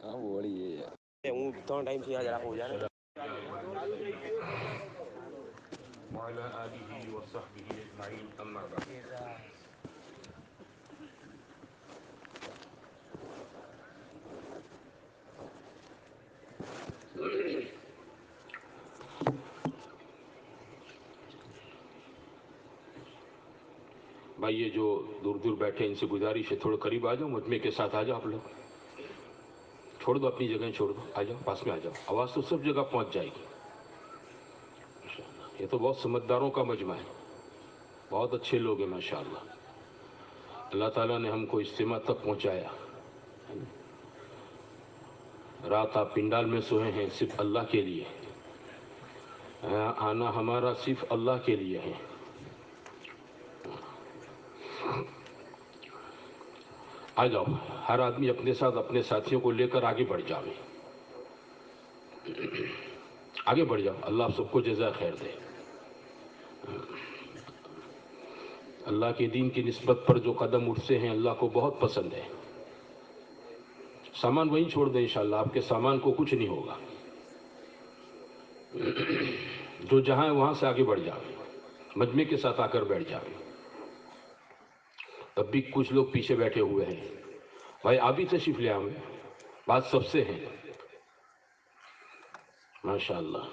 ہاں بولیے یار. ہوں تو ٹائم سے ذرا ہو جا رہا وعلى آله وصحبه أجمعين أما بعد. بھائی یہ جو دور دور بیٹھے ان سے گزارش ہے تھوڑا قریب آ جاؤ, مجمع کے ساتھ آ جاؤ. آپ لوگ چھوڑ دو اپنی جگہیں, چھوڑ دو, آ جاؤ پاس میں آ جاؤ. آواز تو سب جگہ پہنچ جائے گی. یہ تو بہت سمجھداروں کا مجمع ہے, بہت اچھے لوگ ہیں ماشاءاللہ. اللہ تعالیٰ نے ہم کو اجتماع تک پہنچایا. رات آپ پنڈال میں سوئے ہیں صرف اللہ کے لیے, آنا ہمارا صرف اللہ کے لیے ہے. آ جاؤ, ہر آدمی اپنے ساتھ اپنے ساتھیوں کو لے کر آگے بڑھ جاؤ, آگے بڑھ جاؤ. اللہ آپ سب کو جزائے خیر دے. اللہ کے دین کی نسبت پر جو قدم اٹھتے ہیں اللہ کو بہت پسند ہے. سامان وہیں چھوڑ دیں انشاءاللہ, آپ کے سامان کو کچھ نہیں ہوگا. جو جہاں ہے وہاں سے آگے بڑھ جاؤ, مجمع کے ساتھ آ کر بیٹھ جاؤ. تب بھی کچھ لوگ پیچھے بیٹھے ہوئے ہیں. بھائی آپ ہی تشریف لے آؤں, بات سب سے ہے ماشاءاللہ.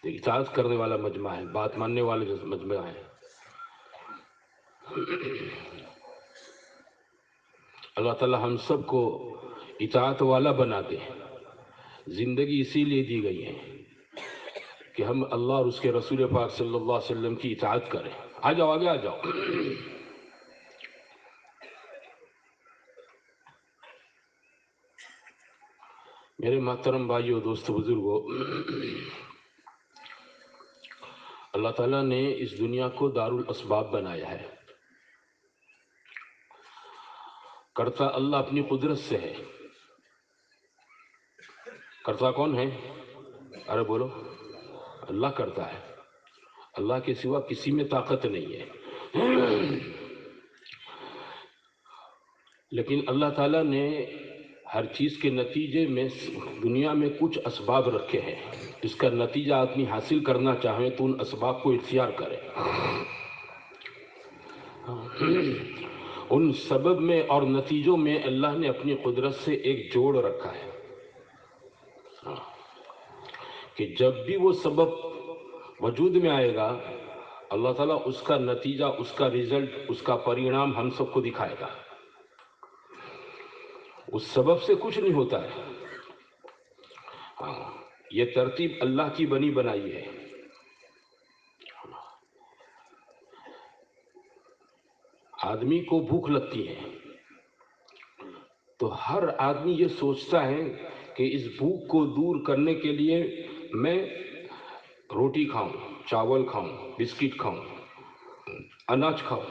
اطاعت کرنے والا مجمع ہے, بات ماننے والے مجمع ہے. اللہ تعالی ہم سب کو اطاعت والا بنا دے. زندگی اسی لیے دی گئی ہے کہ ہم اللہ اور اس کے رسول پاک صلی اللہ علیہ وسلم کی اطاعت کریں. آ جاؤ, آگے آ جاؤ. میرے محترم بھائیو, دوست, بزرگو, اللہ تعالیٰ نے اس دنیا کو دارالاسباب بنایا ہے. کرتا اللہ اپنی قدرت سے ہے. کرتا کون ہے؟ ارے بولو, اللہ کرتا ہے. اللہ کے سوا کسی میں طاقت نہیں ہے. لیکن اللہ تعالیٰ نے ہر چیز کے نتیجے میں دنیا میں کچھ اسباب رکھے ہیں. اس کا نتیجہ آدمی حاصل کرنا چاہیں تو ان اسباب کو اختیار کرے. ان سبب میں اور نتیجوں میں اللہ نے اپنی قدرت سے ایک جوڑ رکھا ہے کہ جب بھی وہ سبب وجود میں آئے گا اللہ تعالیٰ اس کا نتیجہ, اس کا رزلٹ, اس کا پرینام ہم سب کو دکھائے گا. اس سبب سے کچھ نہیں ہوتا ہے. یہ ترتیب اللہ کی بنی بنائی ہے. آدمی کو بھوک لگتی ہے تو ہر آدمی یہ سوچتا ہے کہ اس بھوک کو دور کرنے کے لیے میں روٹی کھاؤں, چاول کھاؤں, بسکٹ کھاؤں, اناج کھاؤں.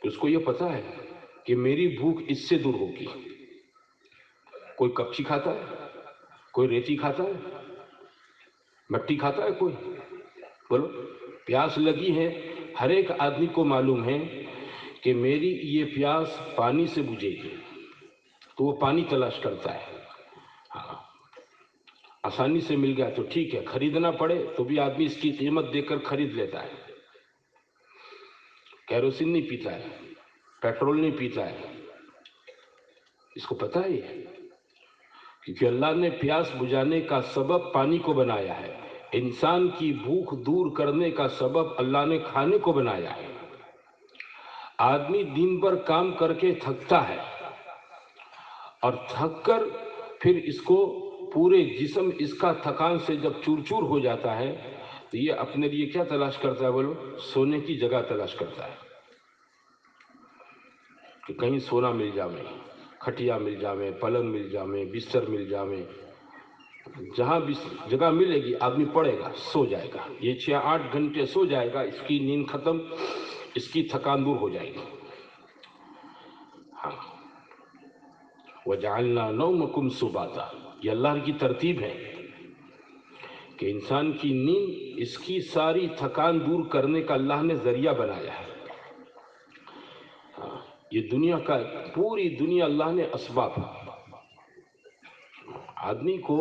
اس کو یہ پتا ہے کہ میری بھوک اس سے دور ہوگی. کوئی کپچی کھاتا ہے, کوئی ریتی کھاتا ہے, مٹی کھاتا ہے کوئی؟ بولو. پیاس لگی ہے, ہر ایک آدمی کو معلوم ہے کہ میری یہ پیاس پانی سے بجھے گی, تو وہ پانی تلاش کرتا ہے. آسانی سے مل گیا تو ٹھیک ہے, خریدنا پڑے تو بھی آدمی اس کی قیمت دے کر خرید لیتا ہے. کیروسین نہیں پیتا ہے, پیٹرول نہیں پیتا ہے. اس کو پتہ ہے کیونکہ اللہ نے پیاس بجھانے کا سبب پانی کو بنایا ہے. انسان کی بھوک دور کرنے کا سبب اللہ نے کھانے کو بنایا ہے. آدمی دن بھر کام کر کے تھکتا ہے اور تھک کر پھر اس کو پورے جسم اس کا تھکان سے جب چور چور ہو جاتا ہے تو یہ اپنے لیے کیا تلاش کرتا ہے؟ بولو, سونے کی جگہ تلاش کرتا ہے کہ کہیں سونا مل جاوے, کھٹیا مل جاوے, پلنگ مل جاوے, بستر مل جاوے. جہاں بھی جگہ ملے گی آدمی پڑے گا, سو جائے گا. یہ 6-8 گھنٹے سو جائے گا, اس کی نیند ختم, اس کی تھکان دور ہو جائے گی. ہاں, وَجَعَلْنَا نَوْمَكُمْ سُبَاتًا, یہ اللہ کی ترتیب ہے کہ انسان کی نیند اس کی ساری تھکان دور کرنے کا اللہ نے ذریعہ بنایا ہے. یہ دنیا کا, پوری دنیا اللہ نے اسباب آدمی کو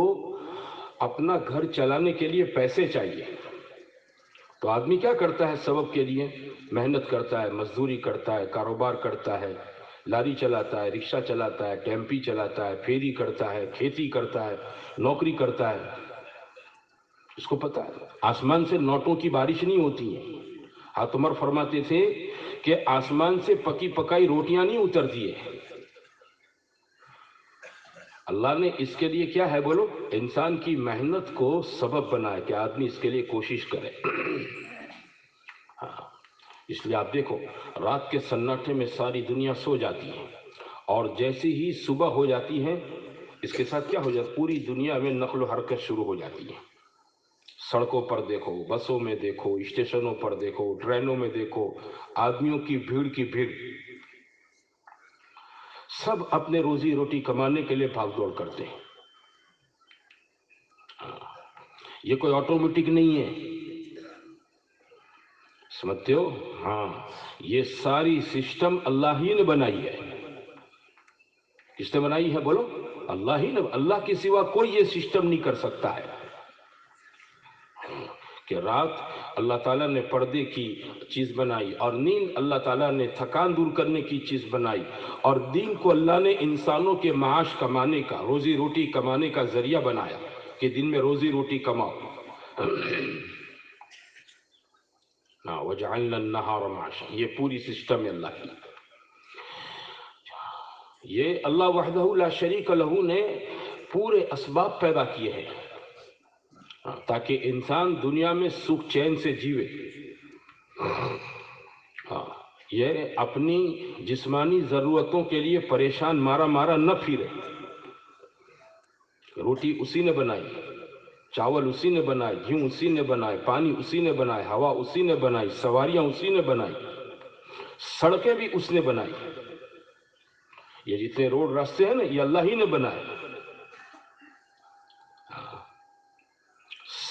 اپنا گھر چلانے کے لیے پیسے چاہیے، تو آدمی کیا کرتا ہے؟ سبب کے لیے محنت کرتا ہے، مزدوری کرتا ہے، کاروبار کرتا ہے، لاری چلاتا ہے، رکشہ چلاتا ہے، ٹیمپی چلاتا ہے، پھیری کرتا ہے، کھیتی کرتا ہے، نوکری کرتا ہے۔ اس کو پتا ہے آسمان سے نوٹوں کی بارش نہیں ہوتی ہے۔ حضرت عمر فرماتے تھے کہ آسمان سے پکی پکائی روٹیاں نہیں اترتی ہے۔ اللہ نے اس کے لیے کیا ہے بولو؟ انسان کی محنت کو سبب بنایا کہ آدمی اس کے لیے کوشش کرے۔ ہاں، اس لیے آپ دیکھو رات کے سناٹے میں ساری دنیا سو جاتی ہے، اور جیسے ہی صبح ہو جاتی ہے اس کے ساتھ کیا ہو جاتا ہے؟ پوری دنیا میں نقل و حرکت شروع ہو جاتی ہے۔ سڑکوں پر دیکھو، بسوں میں دیکھو، اسٹیشنوں پر دیکھو، ٹرینوں میں دیکھو، آدمیوں کی بھیڑ کی بھیڑ، سب اپنے روزی روٹی کمانے کے لیے بھاگ دوڑ کرتے ہیں۔ یہ کوئی آٹومیٹک نہیں ہے، سمجھتے ہو؟ ہاں، یہ ساری سسٹم اللہ ہی نے بنائی ہے۔ کس نے بنائی ہے بولو؟ اللہ ہی نے۔ اللہ کے سوا کوئی یہ سسٹم نہیں کر سکتا ہے کہ رات اللہ تعالیٰ نے پردے کی چیز بنائی، اور نیند اللہ تعالیٰ نے تھکان دور کرنے کی چیز بنائی، اور دین کو اللہ نے انسانوں کے معاش کمانے کا، روزی روٹی کمانے کا ذریعہ بنایا کہ دن میں روزی روٹی کماؤ۔ وَجَعَلْنَا النَّهَارَ مَعَاشًا، یہ پوری سسٹم ہے اللہ کی۔ یہ اللہ وحدہ لا شریک لہ نے پورے اسباب پیدا کیے ہیں تاکہ انسان دنیا میں سکھ چین سے جیوے۔ یہ اپنی جسمانی ضرورتوں کے لیے پریشان مارا مارا نہ پھرے۔ روٹی اسی نے بنائی، چاول اسی نے بنائے، گھیوں اسی نے بنائے، پانی اسی نے بنائے، ہوا اسی نے بنائی، سواریاں اسی نے بنائی، سڑکیں بھی اس نے بنائی۔ یہ جتنے روڈ راستے ہیں نا یہ اللہ ہی نے بنائے۔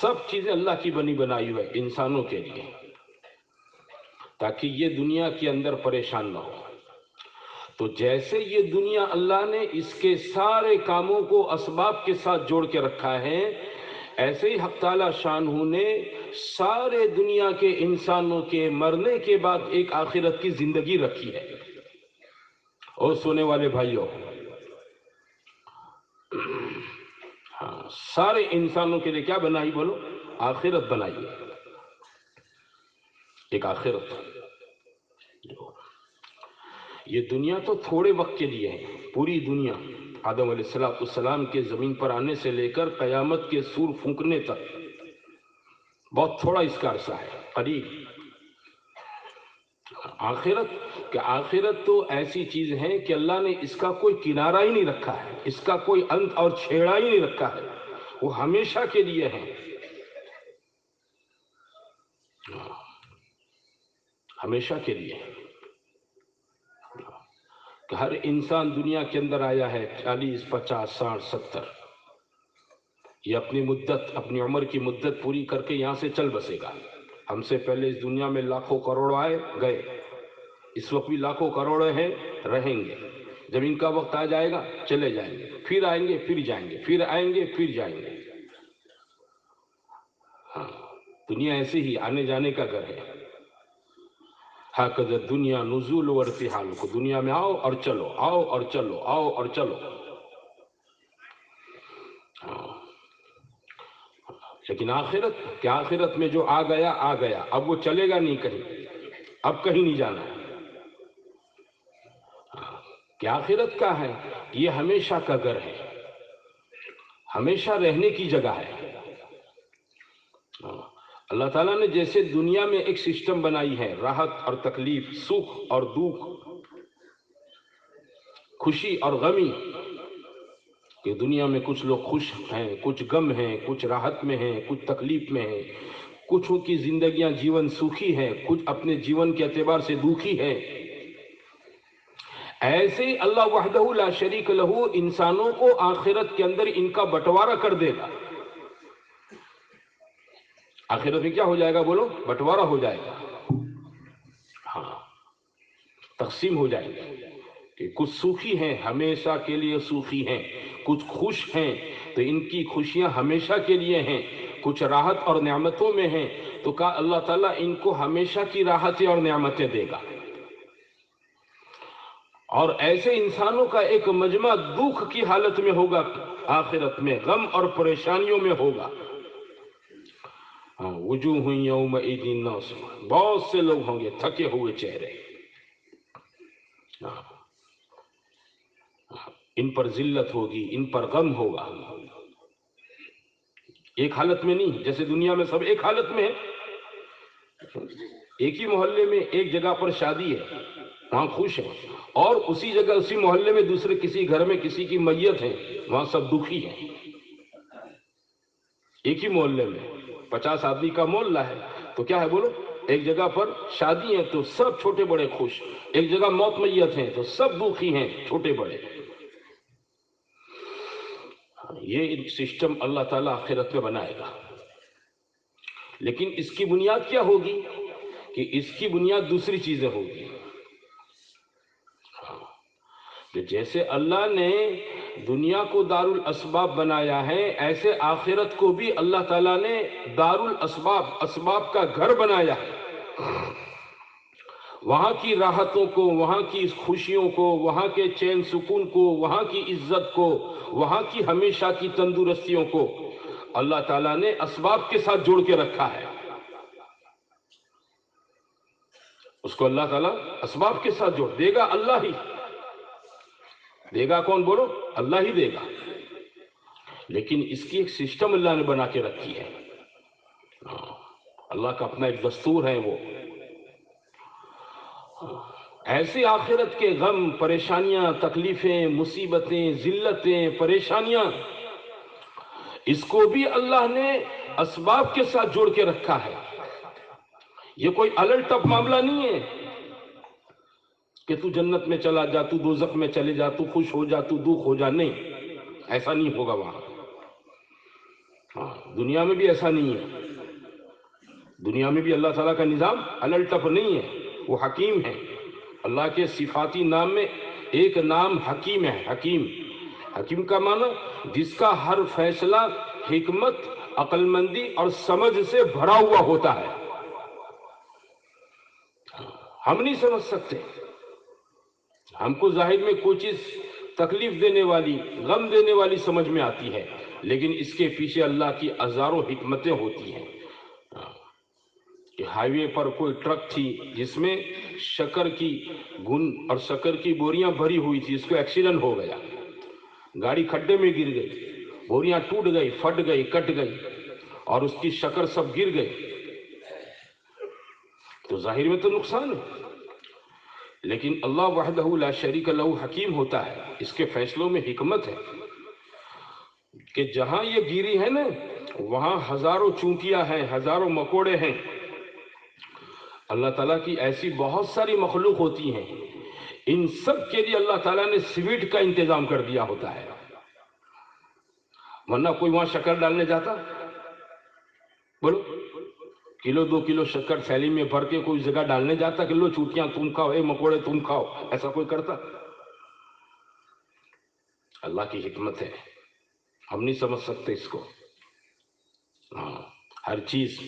سب چیزیں اللہ کی بنی بنائی ہوئی انسانوں کے لیے تاکہ یہ دنیا کے اندر پریشان نہ ہو۔ تو جیسے یہ دنیا اللہ نے اس کے سارے کاموں کو اسباب کے ساتھ جوڑ کے رکھا ہے، ایسے ہی حق تعالی شانہ نے سارے دنیا کے انسانوں کے مرنے کے بعد ایک آخرت کی زندگی رکھی ہے۔ اور سونے والے بھائیوں، ہاں، سارے انسانوں کے لیے کیا بنائی بولو؟ آخرت بنائی ہے، ایک آخرت۔ یہ دنیا تو تھوڑے وقت کے لیے ہے، پوری دنیا آدم علیہ السلام کے زمین پر آنے سے لے کر قیامت کے سور پھونکنے تک بہت تھوڑا اس کا عرصہ ہے، قریب۔ آخرت کہ آخرت تو ایسی چیز ہے کہ اللہ نے اس کا کوئی کنارہ ہی نہیں رکھا ہے، اس کا کوئی انت اور چھیڑا ہی نہیں رکھا ہے، وہ ہمیشہ کے لیے ہے، ہمیشہ کے لیے ہے۔ کہ ہر انسان دنیا کے اندر آیا ہے 40، 50، 60، 70، یہ اپنی مدت، اپنی عمر کی مدت پوری کر کے یہاں سے چل بسے گا۔ ہم سے پہلے اس دنیا میں لاکھوں کروڑوں آئے گئے، اس وقت بھی لاکھوں کروڑوں ہیں، رہیں گے۔ جب ان کا وقت آ جائے گا چلے جائیں گے، پھر آئیں گے پھر جائیں گے، پھر آئیں گے پھر جائیں گے۔ ہاں، دنیا ایسے ہی آنے جانے کا گھر ہے۔ ہاکذا دنیا نزول و ارتحال، کو دنیا میں آؤ اور چلو، آؤ اور چلو، آؤ اور چلو۔ لیکن آخرت، کہ آخرت میں جو آ گیا آ گیا، اب وہ چلے گا نہیں کہیں، اب کہیں نہیں جانا ہے۔ کہ آخرت کا ہے، یہ ہمیشہ کا گھر ہے، ہمیشہ رہنے کی جگہ ہے۔ اللہ تعالیٰ نے جیسے دنیا میں ایک سسٹم بنائی ہے، راحت اور تکلیف، سکھ اور دکھ، خوشی اور غمی، کہ دنیا میں کچھ لوگ خوش ہیں، کچھ غم ہیں، کچھ راحت میں ہیں، کچھ تکلیف میں ہیں، کچھوں کی زندگیاں جیون سکھی ہیں، کچھ اپنے جیون کے اعتبار سے دکھی ہیں۔ ایسے ہی اللہ وحدہ لا شریک لہ انسانوں کو آخرت کے اندر ان کا بٹوارہ کر دے گا۔ آخرت میں کیا ہو جائے گا بولو؟ بٹوارہ ہو جائے گا، ہاں، تقسیم ہو جائے گا۔ کہ کچھ سوکھی ہیں ہمیشہ کے لیے سوکھی ہیں، کچھ خوش ہیں تو ان کی خوشیاں ہمیشہ کے لیے ہیں، کچھ راحت اور نعمتوں میں ہیں تو کہا اللہ تعالیٰ ان کو ہمیشہ کی راحتیں اور نعمتیں دے گا، اور ایسے انسانوں کا ایک مجمع دکھ کی حالت میں ہوگا، آخرت میں غم اور پریشانیوں میں ہوگا۔ وجوہ یومئذ ناصبہ، بہت سے لوگ ہوں گے تھکے ہوئے چہرے، ان پر ذلت ہوگی، ان پر غم ہوگا، ایک حالت میں نہیں جیسے دنیا میں سب ایک حالت میں ہے۔ ایک ہی محلے میں ایک جگہ پر شادی ہے، وہاں خوش ہیں، اور اسی جگہ اسی محلے میں دوسرے کسی گھر میں کسی کی میت ہے، وہاں سب دکھی ہیں۔ ایک ہی محلے میں 50 آدمی کا محلہ ہے تو کیا ہے بولو، ایک جگہ پر شادی ہے تو سب چھوٹے بڑے خوش، ایک جگہ موت میت ہیں تو سب دکھی ہیں چھوٹے بڑے۔ یہ سسٹم اللہ تعالیٰ آخرت میں بنائے گا، لیکن اس کی بنیاد کیا ہوگی کہ اس کی بنیاد دوسری چیزیں ہوگی۔ کہ جیسے اللہ نے دنیا کو دار الاسباب بنایا ہے، ایسے آخرت کو بھی اللہ تعالیٰ نے دار الاسباب، اسباب کا گھر بنایا ہے۔ وہاں کی راحتوں کو، وہاں کی خوشیوں کو، وہاں کے چین سکون کو، وہاں کی عزت کو، وہاں کی ہمیشہ کی تندرستیوں کو اللہ تعالیٰ نے اسباب کے ساتھ جوڑ کے رکھا ہے۔ اس کو اللہ تعالیٰ اسباب کے ساتھ جوڑ دے گا، اللہ ہی دے گا۔ کون بولو؟ اللہ ہی دے گا، لیکن اس کی ایک سسٹم اللہ نے بنا کے رکھی ہے، اللہ کا اپنا ایک دستور ہے۔ وہ ایسی آخرت کے غم، پریشانیاں، تکلیفیں، مصیبتیں، ذلتیں، پریشانیاں، اس کو بھی اللہ نے اسباب کے ساتھ جوڑ کے رکھا ہے۔ یہ کوئی الٹ ٹپ معاملہ نہیں ہے کہ تو جنت میں چلا جا، تو دوزخ میں چلے جا، تو خوش ہو جا، تو دکھ ہو جا، نہیں، ایسا نہیں ہوگا وہاں۔ دنیا میں بھی ایسا نہیں ہے، دنیا میں بھی اللہ تعالیٰ کا نظام الٹ ٹپ نہیں ہے، وہ حکیم ہے۔ اللہ کے صفاتی نام میں ایک نام حکیم ہے۔ حکیم، حکیم کا معنی جس کا ہر فیصلہ حکمت، عقل مندی اور سمجھ سے بھرا ہوا ہوتا ہے۔ ہم نہیں سمجھ سکتے، ہم کو ظاہر میں کوئی چیز تکلیف دینے والی، غم دینے والی سمجھ میں آتی ہے، لیکن اس کے پیچھے اللہ کی ہزاروں حکمتیں ہوتی ہیں۔ کہ ہائی وے پر کوئی ٹرک تھی جس میں شکر کی گن اور شکر کی بوریاں بھری ہوئی تھی، اس کو ایکسیڈنٹ ہو گیا، گاڑی کھڈے میں گر گئی، بوریاں ٹوٹ گئی، پھٹ گئی، کٹ گئی، اور اس کی شکر سب گر گئی، تو ظاہر میں تو نقصان ہے، لیکن اللہ وحدہ لا شریک لہ حکیم ہوتا ہے، اس کے فیصلوں میں حکمت ہے کہ جہاں یہ گیری ہے نا وہاں ہزاروں چونٹیاں ہیں، ہزاروں مکوڑے ہیں۔ اللہ تعالیٰ کی ایسی بہت ساری مخلوق ہوتی ہیں، ان سب کے لیے اللہ تعالیٰ نے سویٹ کا انتظام کر دیا ہوتا ہے، ورنہ کوئی وہاں شکر ڈالنے جاتا؟ بولو، کلو 2 کلو شکر تھیلی میں بھر کے کوئی جگہ ڈالنے جاتا کہ لو چوٹیاں تم کھاؤ، اے مکوڑے تم کھاؤ؟ ایسا کوئی کرتا؟ اللہ کی حکمت ہے، ہم نہیں سمجھ سکتے اس کو۔ ہر چیز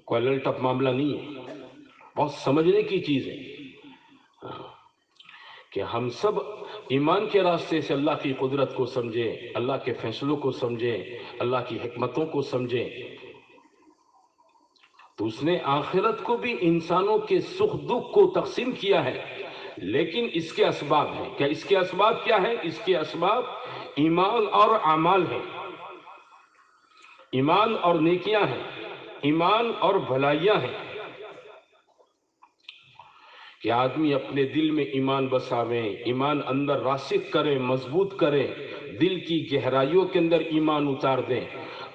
کوئی الٹ ٹپ معاملہ نہیں ہے، بہت سمجھنے کی چیز ہے کہ ہم سب ایمان کے راستے سے اللہ کی قدرت کو سمجھیں، اللہ کے فیصلوں کو سمجھیں، اللہ کی حکمتوں کو سمجھیں۔ تو اس نے آخرت کو بھی انسانوں کے سکھ دکھ کو تقسیم کیا ہے، لیکن اس کے اسباب ہیں۔ کیا اس کے اسباب کیا ہیں؟ اس کے اسباب ایمان اور اعمال ہیں، ایمان اور نیکیاں ہیں، ایمان اور بھلائیاں ہیں، کہ آدمی اپنے دل میں ایمان بساویں، ایمان اندر راسخ کریں، مضبوط کریں، دل کی گہرائیوں کے اندر ایمان اتار دیں،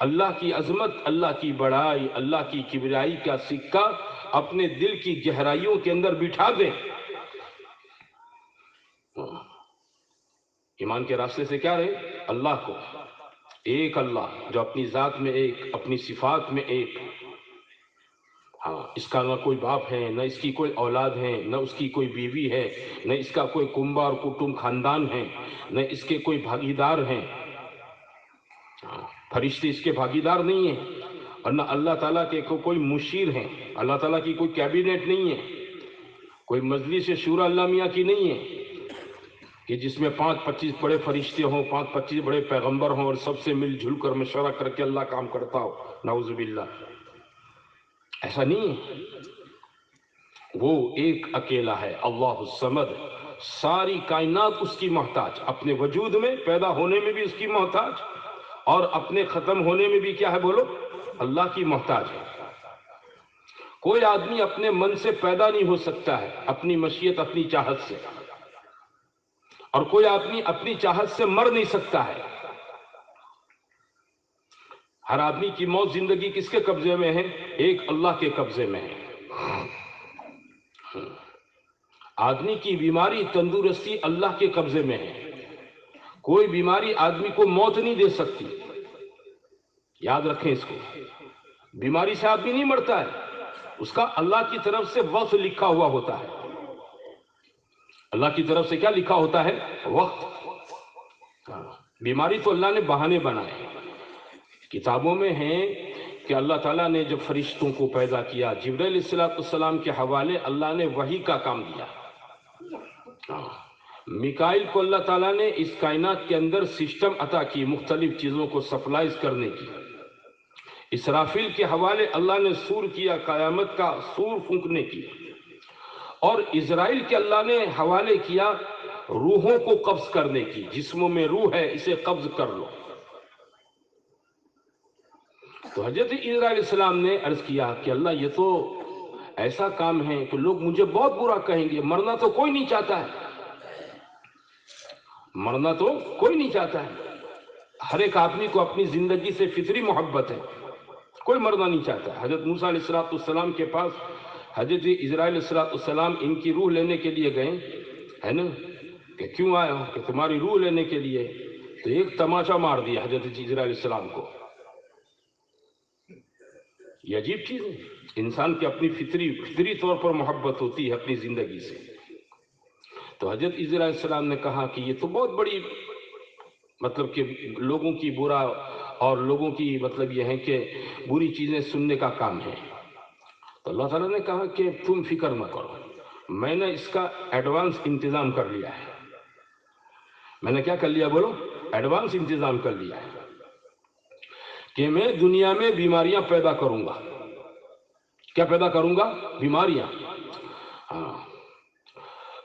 اللہ کی عظمت، اللہ کی بڑائی، اللہ کی کبریائی کا سکہ اپنے دل کی گہرائیوں کے اندر بٹھا دیں۔ ایمان کے راستے سے کیا رہے؟ اللہ کو، ایک اللہ جو اپنی ذات میں ایک، اپنی صفات میں ایک، ہاں، اس کا نہ کوئی باپ ہے، نہ اس کی کوئی اولاد ہے، نہ اس کی کوئی بیوی ہے، نہ اس کا کوئی کنبہ اور کٹمب خاندان ہے، نہ اس کے کوئی بھاگیدار ہیں۔ فرشتے اس کے بھاگیدار نہیں ہیں، اور نہ اللہ تعالیٰ کے کوئی مشیر ہیں، اللہ تعالیٰ کی کوئی کیبنٹ نہیں ہے، کوئی مجلس شورا اللہ میاں کی نہیں ہے کہ جس میں 25 بڑے فرشتے ہوں، 25 بڑے پیغمبر ہوں، اور سب سے مل جل کر مشورہ کر کے اللہ کام کرتا ہو، نعوذ باللہ۔ ایسا نہیں ہے، وہ ایک اکیلا ہے، اللہ الصمد۔ ساری کائنات اس کی محتاج، اپنے وجود میں پیدا ہونے میں بھی اس کی محتاج، اور اپنے ختم ہونے میں بھی کیا ہے بولو؟ اللہ کی محتاج ہے۔ کوئی آدمی اپنے من سے پیدا نہیں ہو سکتا ہے، اپنی مشیت اپنی چاہت سے، اور کوئی آدمی اپنی چاہت سے مر نہیں سکتا ہے۔ ہر آدمی کی موت زندگی کس کے قبضے میں ہے؟ ایک اللہ کے قبضے میں ہے۔ آدمی کی بیماری تندرستی اللہ کے قبضے میں ہے۔ کوئی بیماری آدمی کو موت نہیں دے سکتی، یاد رکھیں اس کو۔ بیماری سے آدمی نہیں مرتا ہے، اس کا اللہ کی طرف سے وقت لکھا ہوا ہوتا ہے۔ اللہ کی طرف سے کیا لکھا ہوتا ہے؟ وقت۔ بیماری تو اللہ نے بہانے بنائے۔ کتابوں میں ہیں کہ اللہ تعالیٰ نے جب فرشتوں کو پیدا کیا، جبرائیل علیہ السلام کے حوالے اللہ نے وحی کا کام دیا۔ میکائیل کو اللہ تعالیٰ نے اس کائنات کے اندر سسٹم عطا کی، مختلف چیزوں کو سپلائز کرنے کی۔ اسرافیل کے حوالے اللہ نے سور کیا، قیامت کا سور پھونکنے کی۔ اور اسرائیل کے اللہ نے حوالے کیا روحوں کو قبض کرنے کی، جسموں میں روح ہے اسے قبض کر لو۔ تو حضرت اسرائیل علیہ السلام نے عرض کیا کہ اللہ یہ تو ایسا کام ہے کہ لوگ مجھے بہت برا کہیں گے، مرنا تو کوئی نہیں چاہتا ہے، مرنا تو کوئی نہیں چاہتا ہے۔ ہر ایک آدمی کو اپنی زندگی سے فطری محبت ہے، کوئی مرنا نہیں چاہتا ہے۔ حضرت موسیٰ علیہ السلام کے پاس حضرت اسرائیل علیہ السلام ان کی روح لینے کے لیے گئے، ہے نا، کہ کیوں آیا ہوں؟ کہ تمہاری روح لینے کے لیے۔ تو ایک تماچا مار دیا حضرت اسرائیل علیہ السلام کو۔ یہ عجیب چیز ہے، انسان کی اپنی فطری طور پر محبت ہوتی ہے اپنی زندگی سے۔ تو حضرت اسرائیل علیہ السلام نے کہا کہ یہ تو بہت بڑی مطلب کہ لوگوں کی برا اور لوگوں کی مطلب یہ ہے کہ بری چیزیں سننے کا کام ہے۔ تو اللہ تعالیٰ نے کہا کہ تم فکر نہ کرو، میں نے اس کا ایڈوانس انتظام کر لیا ہے۔ میں نے کیا کر لیا بولو؟ ایڈوانس انتظام کر لیا ہے کہ میں دنیا میں بیماریاں پیدا کروں گا۔ کیا پیدا کروں گا؟ بیماریاں۔ ہاں،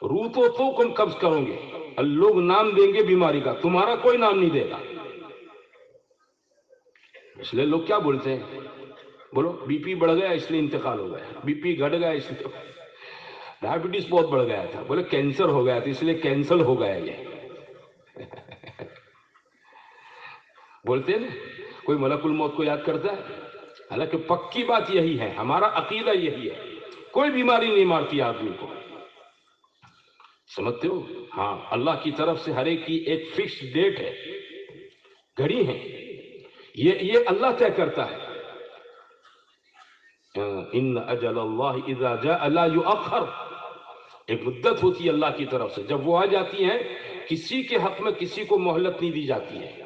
روح تو تم قبض کرو گے، لوگ نام دیں گے بیماری کا، تمہارا کوئی نام نہیں دے گا۔ اس لیے لوگ کیا بولتے ہیں بولو؟ بی پی بڑھ گیا اس لیے انتقال ہو گیا، بی پی گھٹ گیا اس لیے، ڈائبٹیز بہت بڑھ گیا تھا، بولے کینسر ہو گیا تھا اس لیے کینسل ہو گیا یہ۔ بولتے ہیں نا، کوئی ملک الموت کو یاد کرتا ہے؟ حالانکہ پکی بات یہی ہے، ہمارا عقیدہ یہی ہے، کوئی بیماری نہیں مارتی آدمی کو، سمجھتے ہو؟ ہاں، اللہ کی طرف سے ہر ایک کی ایک فکس ڈیٹ ہے، گھڑی ہے، یہ اللہ طے کرتا ہے۔ ان اجل اللہ اذا جاء لا یؤخر، ایک مدت ہوتی ہے اللہ کی طرف سے، جب وہ آ جاتی ہے کسی کے حق میں کسی کو مہلت نہیں دی جاتی ہے۔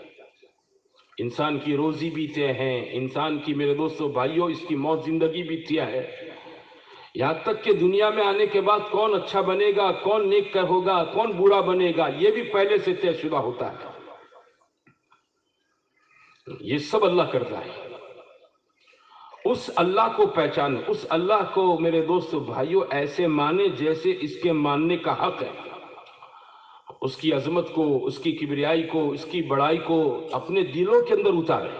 انسان کی روزی بھی طے ہے، انسان کی، میرے دوستو بھائیوں، اس کی موت زندگی بھی طے ہے، یہاں تک کہ دنیا میں آنے کے بعد کون اچھا بنے گا، کون نیک ہوگا، کون برا بنے گا، یہ بھی پہلے سے طے شدہ ہوتا ہے۔ یہ سب اللہ کرتا ہے۔ اس اللہ کو پہچانے، اس اللہ کو میرے دوستو بھائیوں ایسے مانے جیسے اس کے ماننے کا حق ہے۔ اس کی عظمت کو، اس کی کبریائی کو، اس کی بڑائی کو اپنے دلوں کے اندر اتاریں،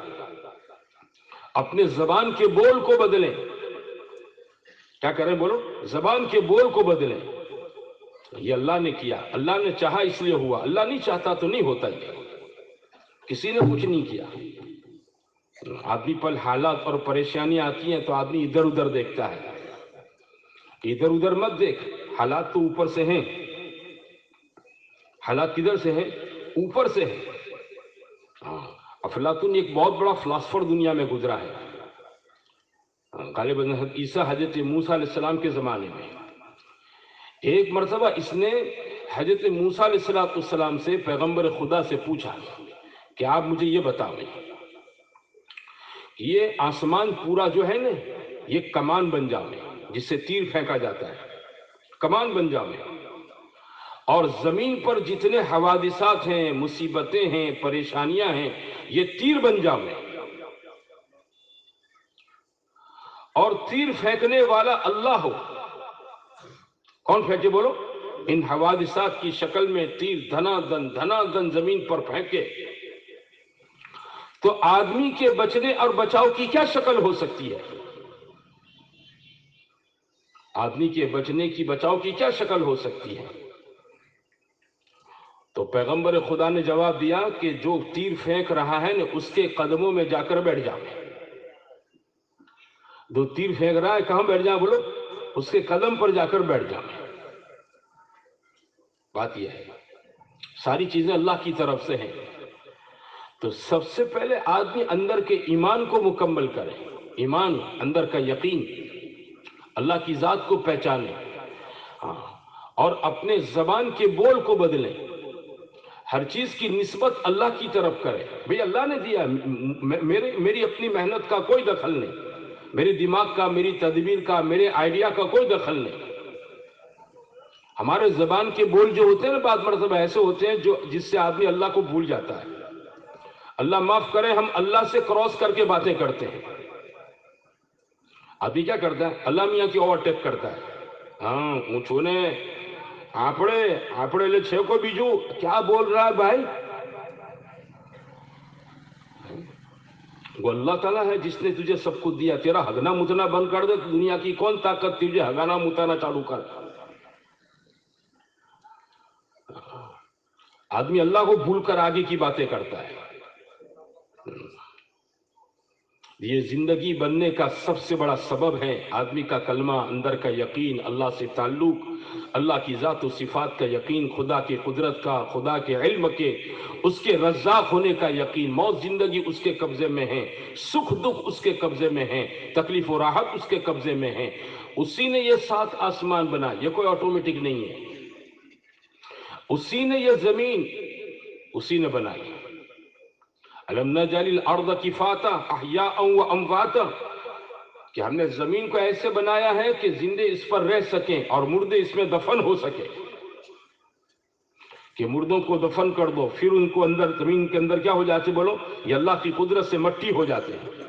اپنے زبان کے بول کو بدلیں۔ کیا کریں بولو؟ زبان کے بول کو بدلیں۔ یہ اللہ نے کیا، اللہ نے چاہا اس لیے ہوا، اللہ نہیں چاہتا تو نہیں ہوتا، یہ کسی نے کچھ نہیں کیا۔ آدمی پر حالات اور پریشانیاں آتی ہیں تو آدمی ادھر ادھر دیکھتا ہے، ادھر ادھر مت دیکھ، حالات تو اوپر سے ہیں، حالات کدھر سے ہیں؟ اوپر سے ہیں۔ افلاطون ایک بہت بڑا فلاسفر دنیا میں گزرا ہے، غالباً عیسیٰ حضرت موسیٰ علیہ السلام کے زمانے میں ایک مرتبہ اس نے حضرت موسیٰ علیہ السلام سے، پیغمبر خدا سے پوچھا کہ آپ مجھے یہ بتائیں، یہ آسمان پورا جو ہے نا، یہ کمان بن جائے جس سے تیر پھینکا جاتا ہے، کمان بن جائے، اور زمین پر جتنے حوادثات ہیں، مصیبتیں ہیں، پریشانیاں ہیں، یہ تیر بن جائے، اور تیر پھینکنے والا اللہ ہو۔ کون پھینکے بولو؟ ان حوادثات کی شکل میں تیر دھنا دن زمین پر پھینکے، تو آدمی کے بچنے اور بچاؤ کی کیا شکل ہو سکتی ہے؟ آدمی کے بچنے کی، بچاؤ کی کیا شکل ہو سکتی ہے؟ تو پیغمبر خدا نے جواب دیا کہ جو تیر پھینک رہا ہے نا، اس کے قدموں میں جا کر بیٹھ جاؤ۔ جو تیر پھینک رہا ہے کہاں بیٹھ جاؤ بولو؟ اس کے قدم پر جا کر بیٹھ جاؤ۔ بات یہ ہے، ساری چیزیں اللہ کی طرف سے ہیں۔ تو سب سے پہلے آدمی اندر کے ایمان کو مکمل کرے، ایمان، اندر کا یقین، اللہ کی ذات کو پہچانے، اور اپنے زبان کے بول کو بدلیں، ہر چیز کی نسبت اللہ کی طرف کرے۔ بھئی اللہ نے دیا، میری اپنی محنت کا کوئی دخل نہیں، میری دماغ کا، میری تدبیر کا، میرے آئیڈیا کا کوئی دخل نہیں۔ ہمارے زبان کے بول جو ہوتے ہیں نا، بعض مرتبہ ایسے ہوتے ہیں جس سے آدمی اللہ کو بھول جاتا ہے۔ اللہ معاف کرے، ہم اللہ سے کراس کر کے باتیں کرتے ہیں۔ آدمی کیا کرتا ہے؟ اللہ میاں کی اوورٹیک کرتا ہے۔ ہاں اونچو نے آپڑے لے چھے کو بیجو، کیا بول رہا ہے بھائی؟ وہ اللہ تعالیٰ ہے جس نے تجھے سب کچھ دیا، تیرا ہگنا متنا بند کر دے تو دنیا کی کون طاقت تجھے ہگانا متانا چالو کر؟ آدمی اللہ کو بھول کر آگے کی باتیں کرتا ہے۔ یہ زندگی بننے کا سب سے بڑا سبب ہے آدمی کا کلمہ، اندر کا یقین، اللہ سے تعلق، اللہ کی ذات و صفات کا یقین، خدا کی قدرت کا، خدا کے علم کے، اس کے رزاق ہونے کا یقین۔ موت زندگی اس کے قبضے میں ہے، سکھ دکھ اس کے قبضے میں ہے، تکلیف و راحت اس کے قبضے میں ہے۔ اسی نے یہ 7 آسمان بنا، یہ کوئی آٹومیٹک نہیں ہے۔ اسی نے یہ زمین اسی نے بنائی۔ الم نجعل الارض کفاتا احیاء و امواتا، کہ ہم نے زمین کو ایسے بنایا ہے کہ زندے اس پر رہ سکیں اور مردے اس میں دفن ہو سکیں، کہ مردوں کو دفن کر دو، پھر ان کو اندر زمین کے اندر کیا ہو جاتے بولو؟ یہ اللہ کی قدرت سے مٹی ہو جاتے ہیں۔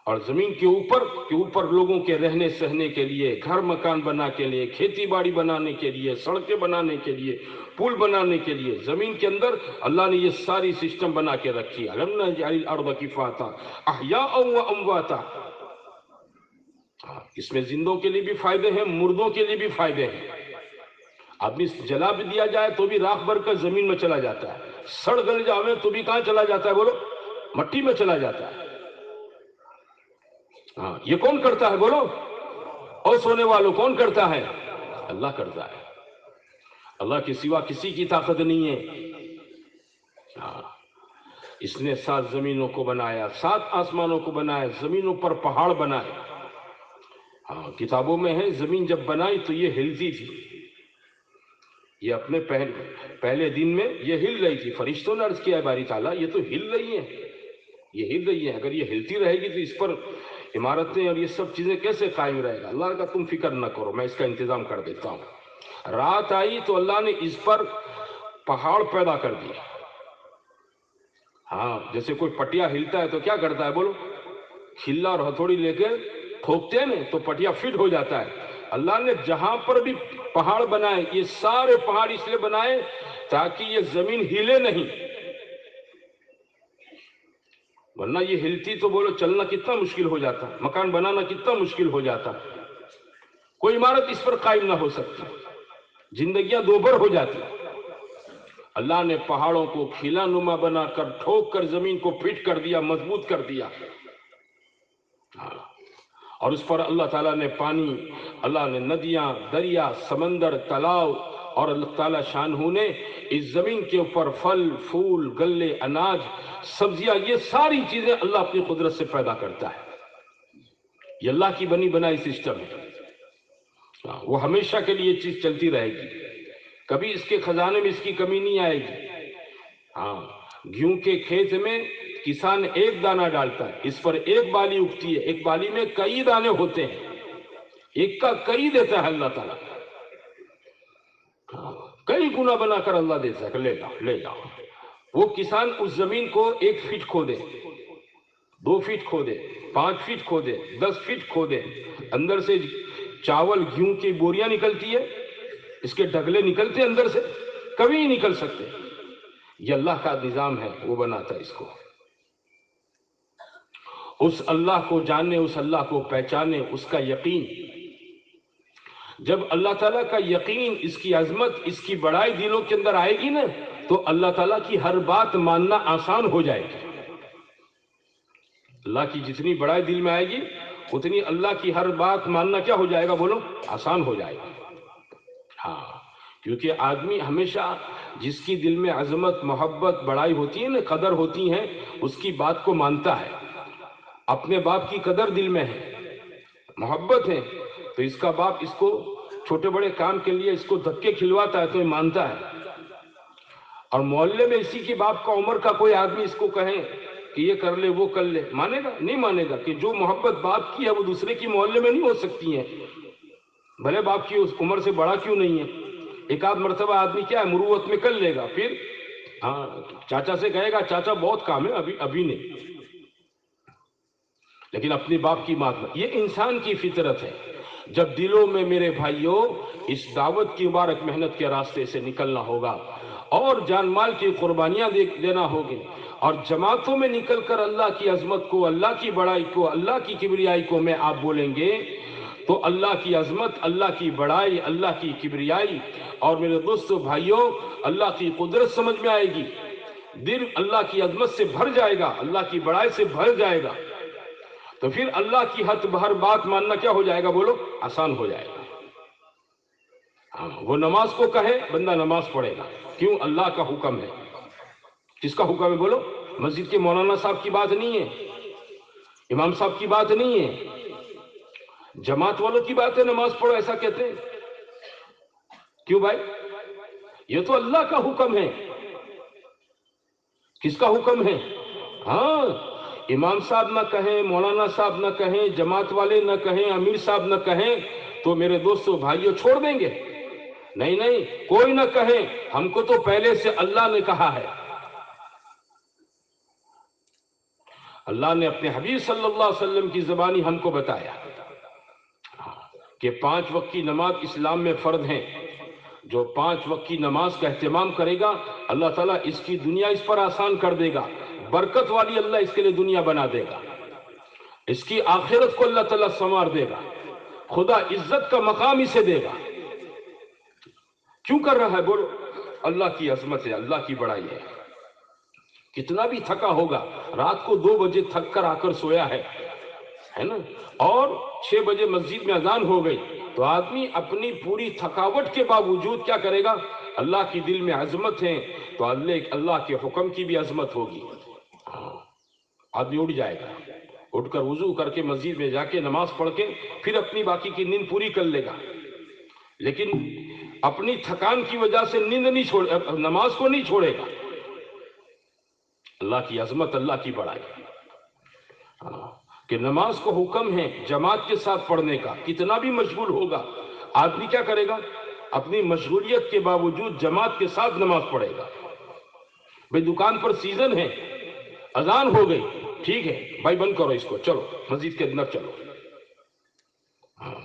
اور زمین کے اوپر لوگوں کے رہنے سہنے کے لیے، گھر مکان بنا کے لیے، کھیتی باڑی بنانے کے لیے، سڑکیں بنانے کے لیے، پل بنانے کے لیے، زمین کے اندر اللہ نے یہ ساری سسٹم بنا کے رکھی۔ الم نجعل الارض کفاتا احیاء و امواتا، اس میں زندوں کے لیے بھی فائدے ہیں، مردوں کے لیے بھی فائدے ہیں۔ آدمی جلا بھی دیا جائے تو بھی راکھ بھر کر زمین میں چلا جاتا ہے، سڑ گل جاوے تو بھی کہاں چلا جاتا ہے بولو؟ مٹی میں چلا جاتا ہے۔ ہاں، یہ کون کرتا ہے بولو؟ اور سونے والوں کون کرتا ہے؟ اللہ کرتا ہے۔ اللہ کے سوا کسی کی طاقت نہیں ہے۔ ہاں، اس نے 7 زمینوں کو بنایا، 7 آسمانوں کو بنایا، زمینوں پر پہاڑ بنائے۔ ہاں، کتابوں میں ہے زمین جب بنائی تو یہ ہلتی تھی، یہ اپنے پہلے دن میں یہ ہل رہی تھی۔ فرشتوں نے عرض کیا ہے باری تعالیٰ یہ تو ہل رہی ہیں، یہ ہل رہی ہیں، اگر یہ ہلتی رہے گی تو اس پر عمارتیں اور یہ سب چیزیں کیسے قائم رہے گا؟ اللہ کا تم فکر نہ کرو، میں اس کا انتظام کر دیتا ہوں۔ رات آئی تو اللہ نے اس پر پہاڑ پیدا کر دیا۔ ہاں، جیسے کوئی پٹیا ہلتا ہے تو کیا کرتا ہے بولو؟ کھلا اور ہتھوڑی لے کے ٹھوکتے ہیں نا تو پٹیا فٹ ہو جاتا ہے۔ اللہ نے جہاں پر بھی پہاڑ بنائے، یہ سارے پہاڑ اس لیے بنائے تاکہ یہ زمین ہلے نہیں، ورنہ یہ ہلتی تو بولو چلنا کتنا مشکل ہو جاتا، مکان بنانا کتنا مشکل ہو جاتا، کوئی عمارت اس پر قائم نہ ہو سکتی، زندگیاں دوبر ہو جاتی۔ اللہ نے پہاڑوں کو کھیلا نما بنا کر ٹھوک کر زمین کو فٹ کر دیا، مضبوط کر دیا۔ اور اس پر اللہ تعالیٰ نے پانی، اللہ نے ندیاں، دریا، سمندر، تلاؤ، اور اللہ تعالیٰ شانہ نے اس زمین کے اوپر پھل، پھول، گلے، اناج، سبزیاں، یہ ساری چیزیں اللہ اپنی قدرت سے پیدا کرتا ہے۔ یہ اللہ کی بنی بنائی سسٹم ہے، وہ ہمیشہ کے لیے چیز چلتی رہے گی، کبھی اس کے خزانے میں اس کی کمی نہیں آئے گی۔ ہاں، گیہوں کے کھیت میں کسان ایک دانہ ڈالتا ہے، اس پر ایک بالی اگتی ہے، ایک بالی میں کئی دانے ہوتے ہیں، ایک کا کئی دیتا ہے اللہ تعالیٰ، کئی گنا بنا کر اللہ دیتا ہے کہ لے جاؤ لے جاؤ۔ وہ کسان اس زمین کو 1 فٹ کھودے، 2 فٹ کھودے، 5 فٹ کھودے، 10 فٹ کھودے، اندر سے چاول گیہوں کی بوریاں نکلتی ہے، اس کے ڈگلے نکلتے ہیں اندر سے، کبھی نہیں نکل سکتے۔ یہ اللہ کا نظام ہے، وہ بناتا ہے اس کو۔ اس اللہ کو جاننے، اس اللہ کو پہچانے، اس کا یقین، جب اللہ تعالیٰ کا یقین، اس کی عظمت، اس کی بڑائی دلوں کے اندر آئے گی نا، تو اللہ تعالیٰ کی ہر بات ماننا آسان ہو جائے گی۔ اللہ کی جتنی بڑائی دل میں آئے گی، اتنی اللہ کی ہر بات ماننا کیا ہو جائے گا؟ بولو، آسان ہو جائے گا۔ ہاں، کیونکہ آدمی ہمیشہ جس کی دل میں عظمت، محبت، بڑائی ہوتی ہے نا، قدر ہوتی ہے، اس کی بات کو مانتا ہے۔ اپنے باپ کی قدر دل میں ہے، محبت ہے، تو اس کا باپ اس کو چھوٹے بڑے کام کے لیے اس کو دھکے کھلواتا ہے تو یہ مانتا ہے۔ اور محلے میں اسی کی باپ کا عمر کا کوئی آدمی اس کو کہے کہ یہ کر لے وہ کر لے، مانے گا؟ نہیں مانے گا، کہ جو محبت باپ کی ہے وہ دوسرے کی محلے میں نہیں ہو سکتی ہے، بھلے باپ کی اس عمر سے بڑا کیوں نہیں ہے۔ ایک آدھ مرتبہ آدمی کیا ہے، مروت میں کر لے گا، پھر ہاں چاچا سے کہے گا چاچا بہت کام ہے، ابھی نہیں، لیکن اپنی باپ کی بات میں، یہ انسان کی فطرت ہے۔ جب دلوں میں میرے بھائیوں اس دعوت کی مبارک محنت کے راستے سے نکلنا ہوگا اور جان مال کی قربانیاں دینا ہوگی، اور جماعتوں میں نکل کر اللہ کی عظمت کو، اللہ کی بڑائی کو، اللہ کی کبریائی کو میں آپ بولیں گے، تو اللہ کی عظمت، اللہ کی بڑائی، اللہ کی کبریائی اور میرے دوستو بھائیوں اللہ کی قدرت سمجھ میں آئے گی، دل اللہ کی عظمت سے بھر جائے گا، اللہ کی بڑائی سے بھر جائے گا، تو پھر اللہ کی ہر بات ماننا کیا ہو جائے گا؟ بولو، آسان ہو جائے گا۔ وہ نماز کو کہے، بندہ نماز پڑھے گا، کیوں؟ اللہ کا حکم ہے۔ کس کا حکم ہے؟ بولو، مسجد کے مولانا صاحب کی بات نہیں ہے، امام صاحب کی بات نہیں ہے، جماعت والوں کی بات ہے، نماز پڑھو ایسا کہتے ہیں، کیوں بھائی؟ یہ تو اللہ کا حکم ہے۔ کس کا حکم ہے؟ ہاں، امام صاحب نہ کہیں، مولانا صاحب نہ کہیں، جماعت والے نہ کہیں، امیر صاحب نہ کہیں، تو میرے دوستو بھائیوں چھوڑ دیں گے؟ نہیں نہیں، کوئی نہ کہے، ہم کو تو پہلے سے اللہ نے کہا ہے۔ اللہ نے اپنے حبیب صلی اللہ علیہ وسلم کی زبانی ہم کو بتایا کہ 5 وقت کی نماز اسلام میں فرض ہیں۔ جو 5 وقت کی نماز کا اہتمام کرے گا، اللہ تعالیٰ اس کی دنیا اس پر آسان کر دے گا، برکت والی اللہ اس کے لیے دنیا بنا دے گا، اس کی آخرت کو اللہ تعالیٰ سنوار دے گا، خدا عزت کا مقام اسے دے گا۔ کیوں کر رہا ہے؟ بولو، اللہ کی عظمت ہے، اللہ کی بڑائی ہے۔ کتنا بھی تھکا ہوگا، رات کو 2 بجے تھک کر آ کر سویا ہے نا، اور 6 بجے مسجد میں اذان ہو گئی، تو آدمی اپنی پوری تھکاوٹ کے باوجود کیا کرے گا؟ اللہ کی دل میں عظمت ہے تو اللہ کے حکم کی بھی عظمت ہوگی، آدمی اٹھ جائے گا، اٹھ کر وضو کر کے مسجد میں جا کے نماز پڑھ کے پھر اپنی باقی کی نیند پوری کر لے گا، لیکن اپنی تھکان کی وجہ سے نیند نہیں نماز کو نہیں چھوڑے گا۔ اللہ کی عظمت، اللہ کی بڑائی کہ نماز کو حکم ہے جماعت کے ساتھ پڑھنے کا، کتنا بھی مشغول ہوگا آدمی کیا کرے گا؟ اپنی مشغولیت کے باوجود جماعت کے ساتھ نماز پڑھے گا۔ بھئی دکان پر سیزن ہے، اذان ہو گئی، ٹھیک ہے بھائی بند کرو اس کو، چلو مسجد کے اندر چلو۔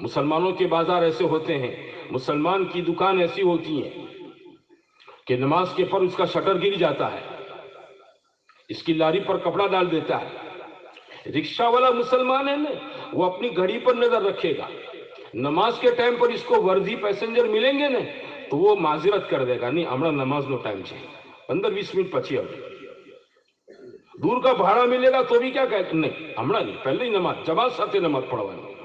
مسلمانوں کے بازار ایسے ہوتے ہیں، مسلمان کی دکان ایسی ہوتی ہیں کہ نماز کے پر اس کا شٹر گر جاتا ہے، اس کی لاری پر کپڑا ڈال دیتا ہے۔ رکشہ والا مسلمان ہے نا، وہ اپنی گھڑی پر نظر رکھے گا، نماز کے ٹائم پر اس کو ورزی پیسنجر ملیں گے نا تو وہ معذرت کر دے گا، نہیں ہمارا نماز نو ٹائم چاہیے، 15-20 منٹ پچھی اب دور کا بھاڑا ملے گا تو بھی کیا کہتے ہیں، نہیں ہمارا نہیں، پہلے ہی نماز جماعت ساتھ نماز پڑھوانی۔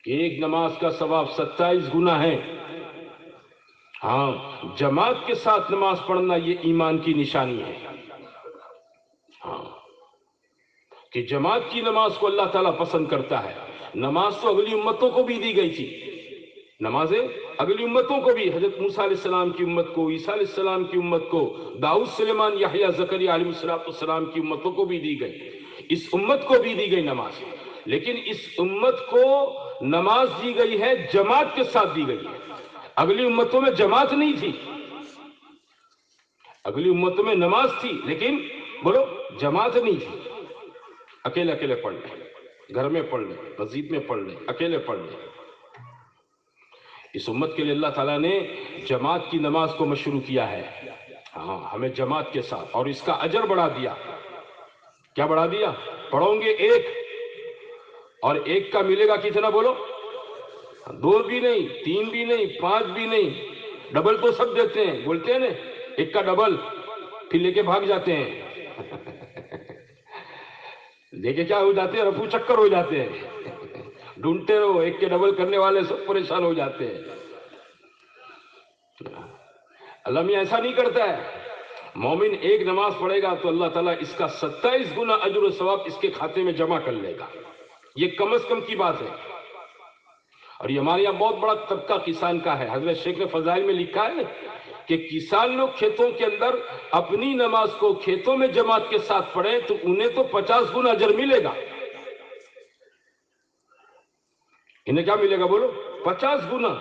ایک نماز کا ثواب 27 گنا ہے۔ ہاں، جماعت کے ساتھ نماز پڑھنا یہ ایمان کی نشانی ہے۔ ہاں، کہ جماعت کی نماز کو اللہ تعالیٰ پسند کرتا ہے. نماز تو اگلی امتوں کو بھی دی گئی تھی، نمازیں اگلی امتوں کو بھی، حضرت موسیٰ علیہ السلام کی امت کو، عیسیٰ علیہ السلام کی امت کو، داؤد، سلیمان، یحییٰ، زکریا علیہ السلام کی امتوں کو بھی دی گئی. اس امت کو بھی دی گئی نماز، لیکن اس امت کو نماز دی گئی ہے جماعت کے ساتھ دی گئی ہے. اگلی امتوں میں جماعت نہیں تھی، اگلی امتوں میں نماز تھی لیکن بولو جماعت نہیں تھی. اکیلے اکیلے پڑھ لیں، گھر میں پڑھ لیں، مسجد میں پڑھ لیں، اکیلے پڑھ لیں. اس امت کے لیے اللہ تعالیٰ نے جماعت کی نماز کو مشروع کیا ہے. ہاں، ہمیں جماعت کے ساتھ، اور اس کا اجر بڑھا دیا. کیا بڑھا دیا؟ پڑھو گے ایک، اور ایک کا ملے گا کتنا بولو؟ 2 بھی نہیں، 3 بھی نہیں، 5 بھی نہیں، ڈبل تو سب دیتے ہیں، بولتے ہیں نا ایک کا ڈبل، پھر لے کے بھاگ جاتے ہیں. دیکھے کیا ہو جاتے ہیں؟ رفو چکر ہو جاتے ہیں. ڈھونڈتے رہو، ایک کے ڈبل کرنے والے سب پریشان ہو جاتے ہیں. اللہ میاں ایسا نہیں کرتا ہے. مومن ایک نماز پڑھے گا تو اللہ تعالیٰ اس کا 27 گنا اجر و ثواب اس کے کھاتے میں جمع کر لے گا. یہ کم از کم کی بات ہے. اور یہ ہمارے یہاں بہت بڑا طبقہ کسان کا ہے. حضرت شیخ نے فضائل میں لکھا ہے کہ کسان لوگ کھیتوں کے اندر اپنی نماز کو کھیتوں میں جماعت کے ساتھ پڑھیں تو انہیں تو 50 گنا اجر ملے گا. انہیں کیا ملے گا بولو؟ 50 گنا.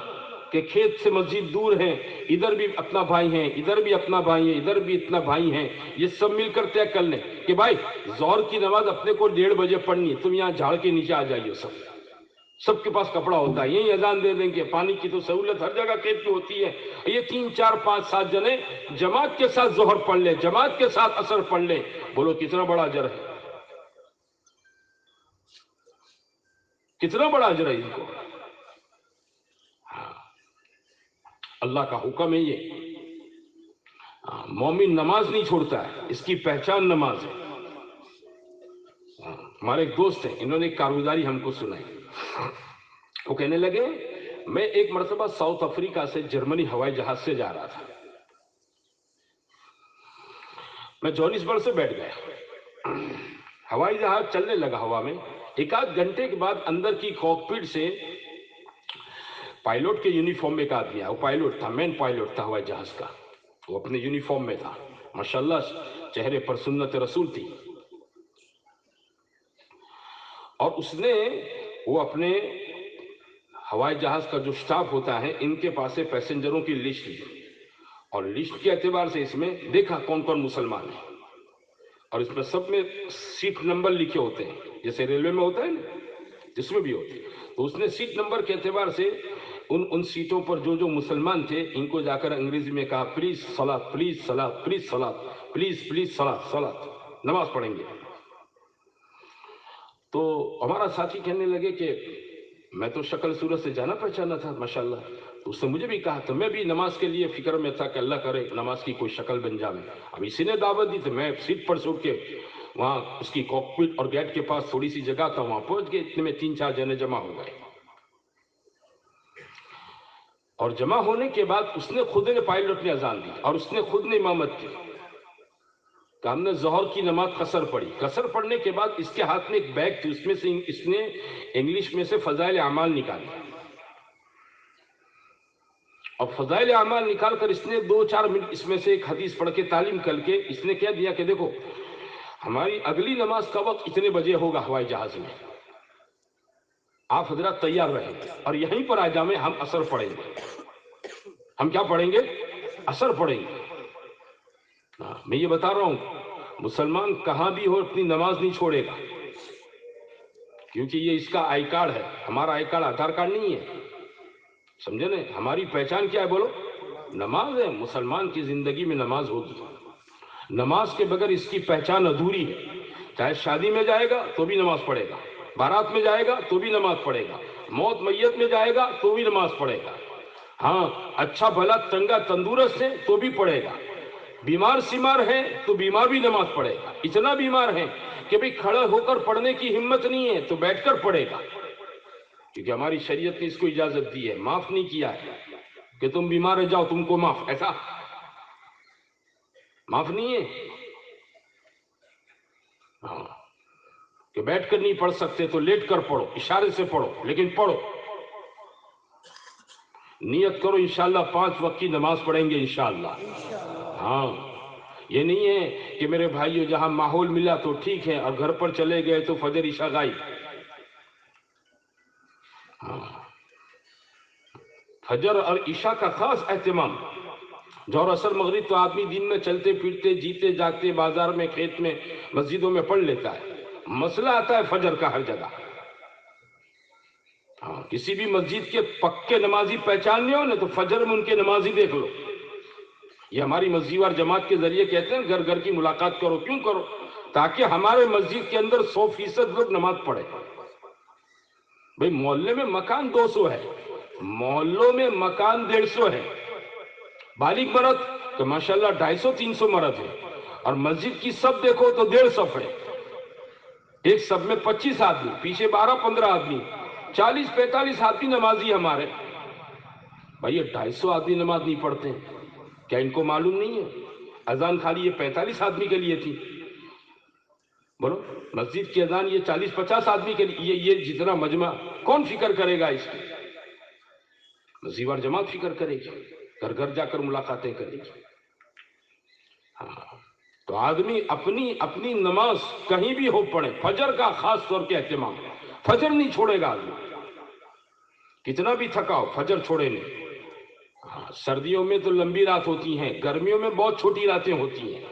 کہ کھیت سے مسجد دور ہیں، ادھر بھی اپنا بھائی ہیں، ادھر بھی اپنا بھائی ہیں، ادھر بھی اتنا بھائی ہیں، یہ سب مل کر طے کر لیں کہ بھائی ظہر کی نماز اپنے کو 1:30 بجے پڑھنی ہے، تم یہاں جھاڑ کے نیچے آ جائیے. سب کے پاس کپڑا ہوتا ہے، یہی اذان دے دیں گے. پانی کی تو سہولت ہر جگہ کھیت کی ہوتی ہے. یہ 3 4 5 7 جنے جماعت کے ساتھ ظہر پڑھ لیں، جماعت کے ساتھ عصر پڑھ لیں. بولو کتنا بڑا اجر ہے، کتنا بڑا اجر ہے ان کو. اللہ کا حکم ہے یہ. مومن نماز نہیں چھوڑتا ہے، اس کی پہچان نماز ہے. ہمارے ایک دوست ہیں، انہوں نے ایک کارگزاری ہم کو سنائی. وہ کہنے لگے میں ایک مرتبہ ساؤتھ افریقہ سے جرمنی ہوائی جہاز سے جا رہا تھا. میں جوہانسبرگ سے بیٹھ گیا، ہوائی جہاز چلنے لگا ہوا میں. 1 آدھ گھنٹے کے بعد اندر کی کاکپٹ سے پائلٹ کے یونیفارم میں ایک آدمی آیا. وہ پائلٹ تھا، مین پائلٹ تھا ہوائی جہاز کا. وہ اپنے یونیفارم میں تھا، ماشاءاللہ چہرے پر سنت رسول تھی. اور اس نے وہ اپنے ہوائی جہاز کا جو سٹاف ہوتا ہے ان کے پاس سے پیسنجروں کی لسٹ لی، اور لسٹ کے اعتبار سے اس میں دیکھا کون کون مسلمان ہیں. اور اس میں سب میں سیٹ نمبر لکھے ہوتے ہیں، جیسے ریلوے میں ہوتا ہے نا، اس میں بھی ہوتے ہیں. تو اس نے سیٹ نمبر کے اعتبار سے ان سیٹوں پر جو مسلمان تھے ان کو جا کر انگریزی میں کہا پلیز صلاۃ، پلیز صلاۃ، پلیز صلاۃ، پلیز پلیز صلاۃ، صلاۃ، نماز پڑھیں گے. تو ہمارا ساتھی کہنے لگے کہ میں تو شکل صورت سے جانا پہچانا تھا ماشاءاللہ. تو اس نے مجھے بھی کہا، تو میں بھی نماز کے لیے فکر میں تھا کہ اللہ کرے نماز کی کوئی شکل بن جائے. اب اسی نے دعوت دی تو میں سیٹ پر سے اٹھ کے وہاں اس کی کاکپٹ اور گیٹ کے پاس تھوڑی سی جگہ تھا، وہاں پہنچ گئے. اتنے میں 3 4 جنے جمع ہو گئے. اور جمع ہونے کے بعد اس نے خود نے پائلٹ نے اذان دی اور اس نے خود نے امامت کی. کہ ہم نے ظہر کی نماز قصر پڑھی. قصر پڑھنے کے بعد اس کے ہاتھ میں ایک بیگ تھی، اس میں سے اس نے انگلش میں سے فضائل اعمال نکالی. اور فضائل اعمال نکال کر اس نے 2 4 منٹ اس میں سے ایک حدیث پڑھ کے تعلیم کر کے اس نے کہہ دیا کہ دیکھو ہماری اگلی نماز کا وقت اتنے بجے ہوگا ہوائی جہاز میں، آپ حضرات تیار رہیں اور یہیں پر آ جامیں، ہم عصر پڑھیں گے. ہم کیا پڑھیں گے؟ عصر پڑھیں گے. میں یہ بتا رہا ہوں مسلمان کہاں بھی ہو اپنی نماز نہیں چھوڑے گا، کیونکہ یہ اس کا آئی کارڈ ہے. ہمارا آئی کارڈ آدھار کارڈ نہیں ہے، سمجھے نا. ہماری پہچان کیا ہے بولو؟ نماز ہے. مسلمان کی زندگی میں نماز ہوگی. نماز کے بغیر اس کی پہچان ادھوری ہے. چاہے شادی میں جائے گا تو بھی نماز پڑھے گا، بارات میں جائے گا تو بھی نماز پڑھے گا، موت میت میں جائے گا تو بھی نماز پڑھے گا. ہاں اچھا بھلا تنگا تندرست ہے تو بھی پڑھے گا، بیمار سیمار ہے تو بیمار بھی نماز پڑھے گا. اتنا بیمار ہے کہ بھئی کھڑا ہو کر پڑھنے کی ہمت نہیں ہے تو بیٹھ کر پڑھے گا، کیونکہ ہماری شریعت نے اس کو اجازت دی ہے. معاف نہیں کیا ہے کہ تم بیمار ہے جاؤ تم کو معاف، ایسا معاف نہیں ہے. ہاں کہ بیٹھ کر نہیں پڑھ سکتے تو لیٹ کر پڑھو، اشارے سے پڑھو، لیکن پڑھو. نیت کرو انشاءاللہ 5 وقت کی نماز پڑھیں گے انشاءاللہ. ہاں، یہ نہیں ہے کہ میرے بھائیو جہاں ماحول ملا تو ٹھیک ہے اور گھر پر چلے گئے تو فجر عشاء غائب. ہاں، فجر اور عشاء کا خاص اہتمام. ظہر اثر مغرب تو آدمی دن میں چلتے پھرتے جیتے جاگتے بازار میں کھیت میں مسجدوں میں پڑھ لیتا ہے. مسئلہ آتا ہے فجر کا ہر جگہ. ہاں، کسی بھی مسجد کے پکے نمازی پہچاننے ہو نا تو فجر میں ان کے نمازی دیکھ لو. یہ ہماری مسجد اور جماعت کے ذریعے کہتے ہیں گھر گھر کی ملاقات کرو. کیوں کرو؟ تاکہ ہمارے مسجد کے اندر 100% لوگ نماز پڑھے. بھئی محلے میں مکان 200 ہے، محلوں میں مکان 150 ہے. بالغ مرد تو ماشاءاللہ 250-300 مرد ہے، اور مسجد کی سب دیکھو تو 1.5 صف ہے. ایک صف میں 25 آدمی، پیچھے 12-15 آدمی، 40-45 آدمی نمازی ہمارے. بھائی یہ 250 آدمی نماز نہیں پڑھتے ہیں، کیا ان کو معلوم نہیں ہے؟ اذان خالی یہ 45 آدمی کے لیے تھی. بولو، مسجد کی اذان یہ 40-50 آدمی کے لیے. یہ جتنا مجمع کون فکر کرے گا اس کی؟ مسجد اور جماعت فکر کرے گی، گھر گھر جا کر ملاقاتیں کرے گی. ہاں، تو آدمی اپنی نماز کہیں بھی ہو پڑے. فجر کا خاص طور کے اہتمام. فجر نہیں چھوڑے گا آدمی، کتنا بھی تھکاؤ فجر چھوڑے نہیں. ہاں، سردیوں میں تو لمبی رات ہوتی ہیں، گرمیوں میں بہت چھوٹی راتیں ہوتی ہیں.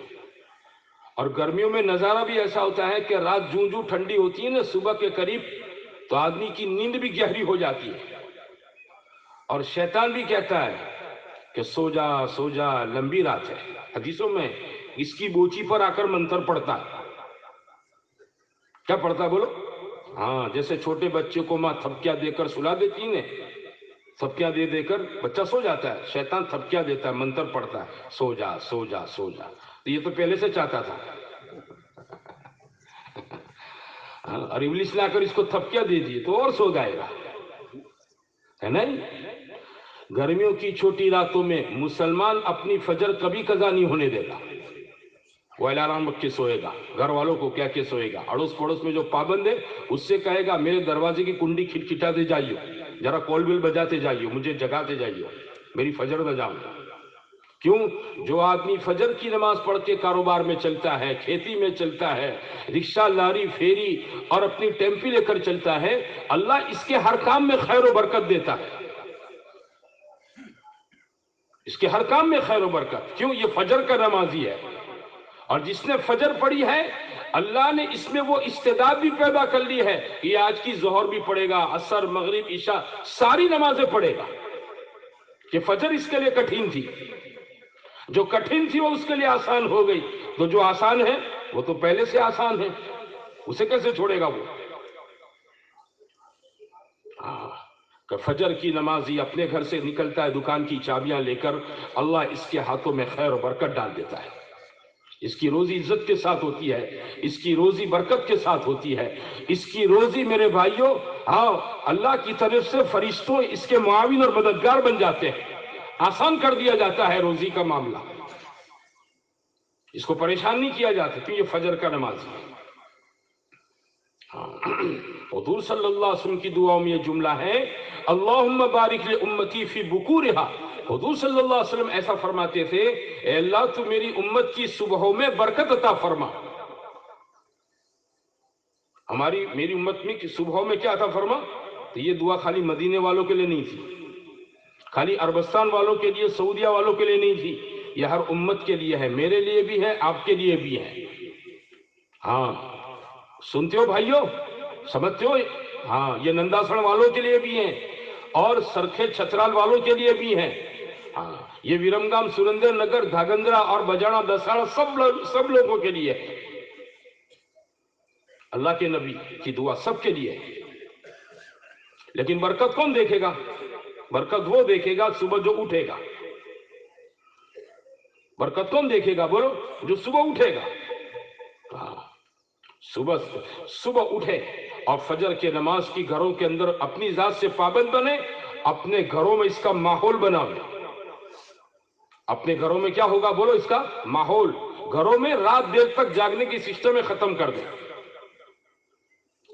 اور گرمیوں میں نظارہ بھی ایسا ہوتا ہے کہ رات جوں جوں ٹھنڈی ہوتی ہے نا صبح کے قریب تو آدمی کی نیند بھی گہری ہو جاتی ہے. اور شیطان بھی کہتا ہے کہ سو جا سو جا، لمبی رات ہے. حدیثوں میں اس کی بوچی پر آ کر منتر پڑتا ہے. کیا پڑھتا ہے بولو؟ ہاں، جیسے چھوٹے بچے کو ماں تھپکیاں دے کر سلا دیتی ہے، تھپکیاں دے کر بچہ سو جاتا ہے. شیطان تھپکیاں دیتا ہے، منتر پڑھتا ہے، سو جا سو جا سو جا. تو یہ تو پہلے سے چاہتا تھا. اور ابلیس لا کر اس کو تھپکیاں دے دیے تو اور سو جائے گا، ہے نہیں؟ گرمیوں کی چھوٹی راتوں میں مسلمان اپنی فجر کبھی قضا نہیں ہونے دیتا. وہ الارم رکھ کے سوئے گا، گھر والوں کو کیا کہ سوئے گا. اڑوس پڑوس میں جو پابند ہے اس سے کہے گا میرے دروازے کی کنڈی کھٹکھٹاتے جائیو، ذرا کال بل بجاتے جائیو، مجھے جگاتے جائیو، میری فجر نہ جاؤں. کیوں؟ جو آدمی فجر کی نماز پڑھ کے کاروبار میں چلتا ہے، کھیتی میں چلتا ہے، رکشہ لاری پھیری اور اپنی ٹیمپی لے کر چلتا ہے، اللہ اس کے ہر کام میں خیر و برکت دیتا ہے. اس کے ہر کام میں خیر و برکت. کیوں؟ یہ فجر کا نمازی ہے. اور جس نے فجر پڑھی ہے اللہ نے اس میں وہ استعداد بھی پیدا کر لی ہے کہ یہ آج کی ظہر بھی پڑھے گا، عصر مغرب عشاء ساری نمازیں پڑھے گا. کہ فجر اس کے لیے کٹھن تھی، جو کٹھن تھی وہ اس کے لیے آسان ہو گئی. تو جو آسان ہے وہ تو پہلے سے آسان ہے، اسے کیسے چھوڑے گا وہ؟ کہ فجر کی نمازی اپنے گھر سے نکلتا ہے دکان کی چابیاں لے کر، اللہ اس کے ہاتھوں میں خیر و برکت ڈال دیتا ہے. اس کی روزی عزت کے ساتھ ہوتی ہے، اس کی روزی برکت کے ساتھ ہوتی ہے. اس کی روزی میرے بھائیوں، ہاں، اللہ کی طرف سے فرشتوں اس کے معاون اور مددگار بن جاتے ہیں. آسان کر دیا جاتا ہے روزی کا معاملہ، اس کو پریشان نہیں کیا جاتا کیوں یہ فجر کا نماز ہے. حضور صلی اللہ علیہ وسلم کی دعاؤں میں یہ جملہ ہے اللہم بارک لامتی فی بکورہا. حضور صلی اللہ علیہ وسلم ایسا فرماتے تھے اے اللہ تو میری امت کی صبحوں میں برکت عطا فرما. میری امت میں صبحوں میں کیا عطا فرما؟ تو یہ دعا خالی مدینے والوں کے لیے نہیں تھی، خالی عربستان والوں کے لیے، سعودیہ والوں کے لیے نہیں تھی، یہ ہر امت کے لیے ہے، میرے لیے بھی ہے، آپ کے لیے بھی ہے. ہاں، سنتے ہو بھائیو، سمجھتے ہو؟ ہاں، یہ ننداسن والوں کے لیے بھی ہیں اور سرکھے چھترال والوں کے لیے بھی ہیں. ہاں، یہ ویرمگام، سریندر نگر، دھاگندرا اور بجانا دساڑا سب لوگوں کے لیے ہے. اللہ کے نبی کی دعا سب کے لیے ہے. لیکن برکت کون دیکھے گا؟ برکت وہ دیکھے گا صبح جو اٹھے گا. برکت کون دیکھے گا بولو؟ جو صبح اٹھے گا. صبح اٹھے اور فجر کے نماز کی گھروں کے اندر اپنی ذات سے پابند بنے، اپنے گھروں میں اس کا ماحول بناوے. اپنے گھروں میں کیا ہوگا بولو؟ اس کا ماحول. گھروں میں رات دیر تک جاگنے کی سسٹم ختم کر دیں.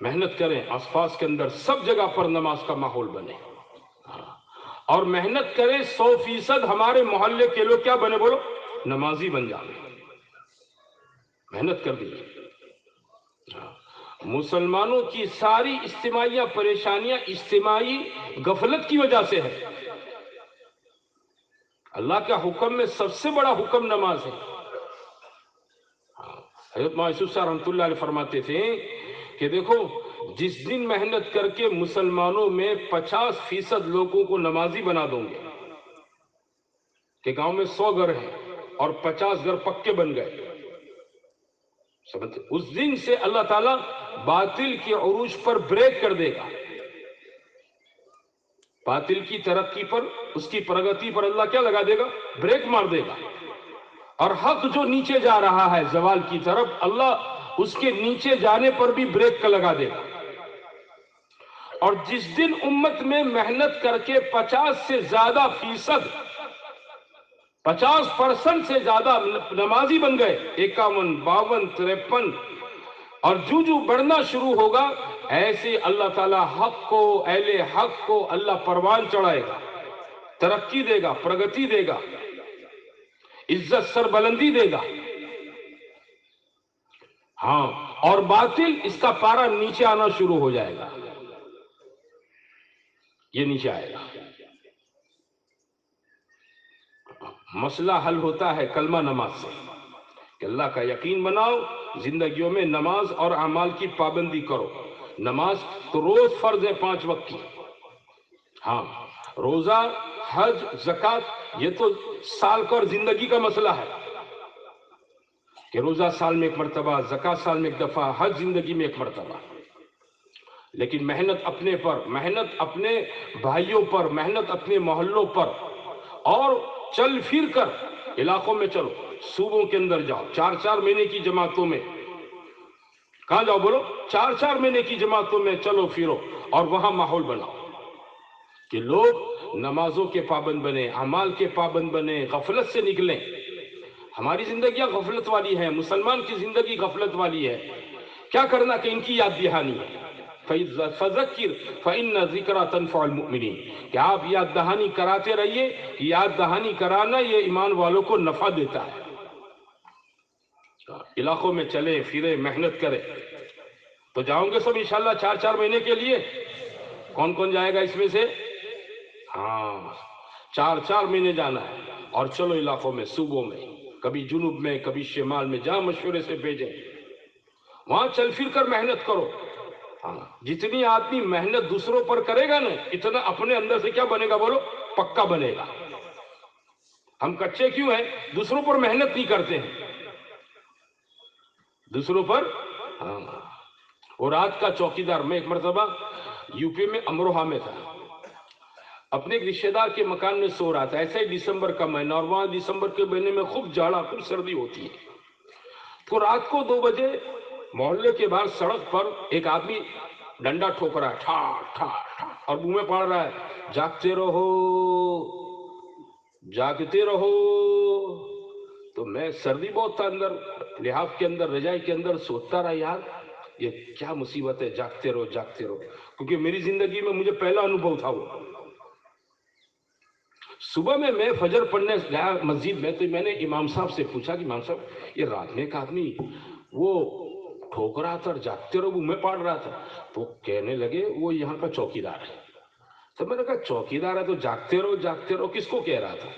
محنت کریں، آس پاس کے اندر سب جگہ پر نماز کا ماحول بنے، اور محنت کریں 100% ہمارے محلے کے لوگ کیا بنے، بولو نمازی بن جائیں۔ محنت کر دیجیے۔ مسلمانوں کی ساری اجتماعی پریشانیاں اجتماعی غفلت کی وجہ سے ہے۔ اللہ کا حکم میں سب سے بڑا حکم نماز ہے۔ حضرت موسیٰ صاحب رحمۃ اللہ علیہ فرماتے تھے کہ دیکھو، جس دن محنت کر کے مسلمانوں میں 50% لوگوں کو نمازی بنا دوں گے، کہ گاؤں میں 100 گھر ہیں اور 50 گھر پکے بن گئے، اس دن سے اللہ تعالیٰ باطل کے عروج پر بریک کر دے گا، باطل کی ترقی پر، اس کی پرگتی پر اللہ کیا لگا دے گا، بریک مار دے گا، اور حق جو نیچے جا رہا ہے زوال کی طرف، اللہ اس کے نیچے جانے پر بھی بریک کا لگا دے گا۔ اور جس دن امت میں محنت کر کے 50 سے زیادہ فیصد، 50% سے زیادہ نمازی بن گئے، 51، 52، 53، اور جو بڑھنا شروع ہوگا، ایسے اللہ تعالیٰ حق کو، اہل حق کو اللہ پروان چڑھائے گا، ترقی دے گا، پرگتی دے گا، عزت سر بلندی دے گا۔ ہاں، اور باطل اس کا پارا نیچے آنا شروع ہو جائے گا، یہ نیچے آئے گا۔ مسئلہ حل ہوتا ہے کلمہ نماز سے، کہ اللہ کا یقین بناؤ، زندگیوں میں نماز اور اعمال کی پابندی کرو۔ نماز تو روز فرض ہے 5 وقت کی، ہاں، روزہ، حج، زکوٰۃ، یہ تو سال کا اور زندگی کا مسئلہ ہے، کہ روزہ سال میں 1 مرتبہ، زکوٰۃ سال میں 1 دفعہ، حج زندگی میں 1 مرتبہ۔ لیکن محنت اپنے پر، محنت اپنے بھائیوں پر، محنت اپنے محلوں پر، اور چل پھر کر علاقوں میں چلو، صوبوں کے اندر جاؤ، 4 مہینے کی جماعتوں میں، کہاں جاؤ بولو، 4 مہینے کی جماعتوں میں چلو پھرو، اور وہاں ماحول بناؤ کہ لوگ نمازوں کے پابند بنے، اعمال کے پابند بنے، غفلت سے نکلیں۔ ہماری زندگیاں غفلت والی ہیں، مسلمان کی زندگی غفلت والی ہے۔ کیا کرنا کہ ان کی یاد دہانی ہے، فَذَكِّرْ فَإِنَّ ذِكْرَى تَنْفَعُ الْمُؤْمِنِينَ، کہ آپ یاد دہانی کراتے رہیے، کہ یاد دہانی کرانا یہ ایمان والوں کو نفع دیتا ہے۔ علاقوں میں چلے پھرے، محنت کرے، تو جاؤں گے سب انشاءاللہ 4 مہینے کے لیے؟ کون کون جائے گا اس میں سے؟ ہاں، 4 مہینے جانا ہے، اور چلو علاقوں میں، صوبوں میں، کبھی جنوب میں، کبھی شمال میں، جہاں مشورے سے بھیجیں، وہاں چل پھر کر محنت کرو۔ ہاں، جتنی آدمی محنت دوسروں پر کرے گا نا، اتنا اپنے اندر سے کیا بنے گا، بولو پکا بنے گا۔ ہم کچے کیوں ہیں؟ دوسروں پر محنت نہیں کرتے ہیں، دوسروں پر، ہاں۔ اور رات کا چوکیدار، میں 1 مرتبہ یو پی میں امروہہ میں تھا، اپنے ایک رشتہ دار کے مکان میں سو رہا تھا، ایسا ہی دسمبر کا مہینہ، اور وہاں دسمبر کے مہینے میں خوب جاڑا، خوب سردی ہوتی ہے۔ تو رات کو 2 بجے محلے کے باہر سڑک پر ایک آدمی ڈنڈا ٹھوک رہا ہے، ٹھا ٹھا ٹھا، اور منہ میں پڑ رہا ہے، جاگتے رہو، جاگتے رہو۔ تو میں، سردی بہت تھا، اندر لحاف کے اندر، رجائی کے اندر سوچتا رہا، یار یہ کیا مصیبت ہے، جاگتے رہو جاگتے رہو، کیونکہ میری زندگی میں مجھے پہلا انوبھو تھا وہ۔ صبح میں فجر پڑھنے گیا مسجد میں، تو میں نے امام صاحب سے پوچھا کہ امام صاحب، یہ رات میں ایک آدمی وہ ٹھوک رہا تھا اور جاگتے رہو میں پڑھ رہا تھا، تو کہنے لگے وہ یہاں کا چوکیدار ہے۔ تو میں نے کہا چوکیدار ہے تو جاگتے رہو کس کو کہہ رہا تھا؟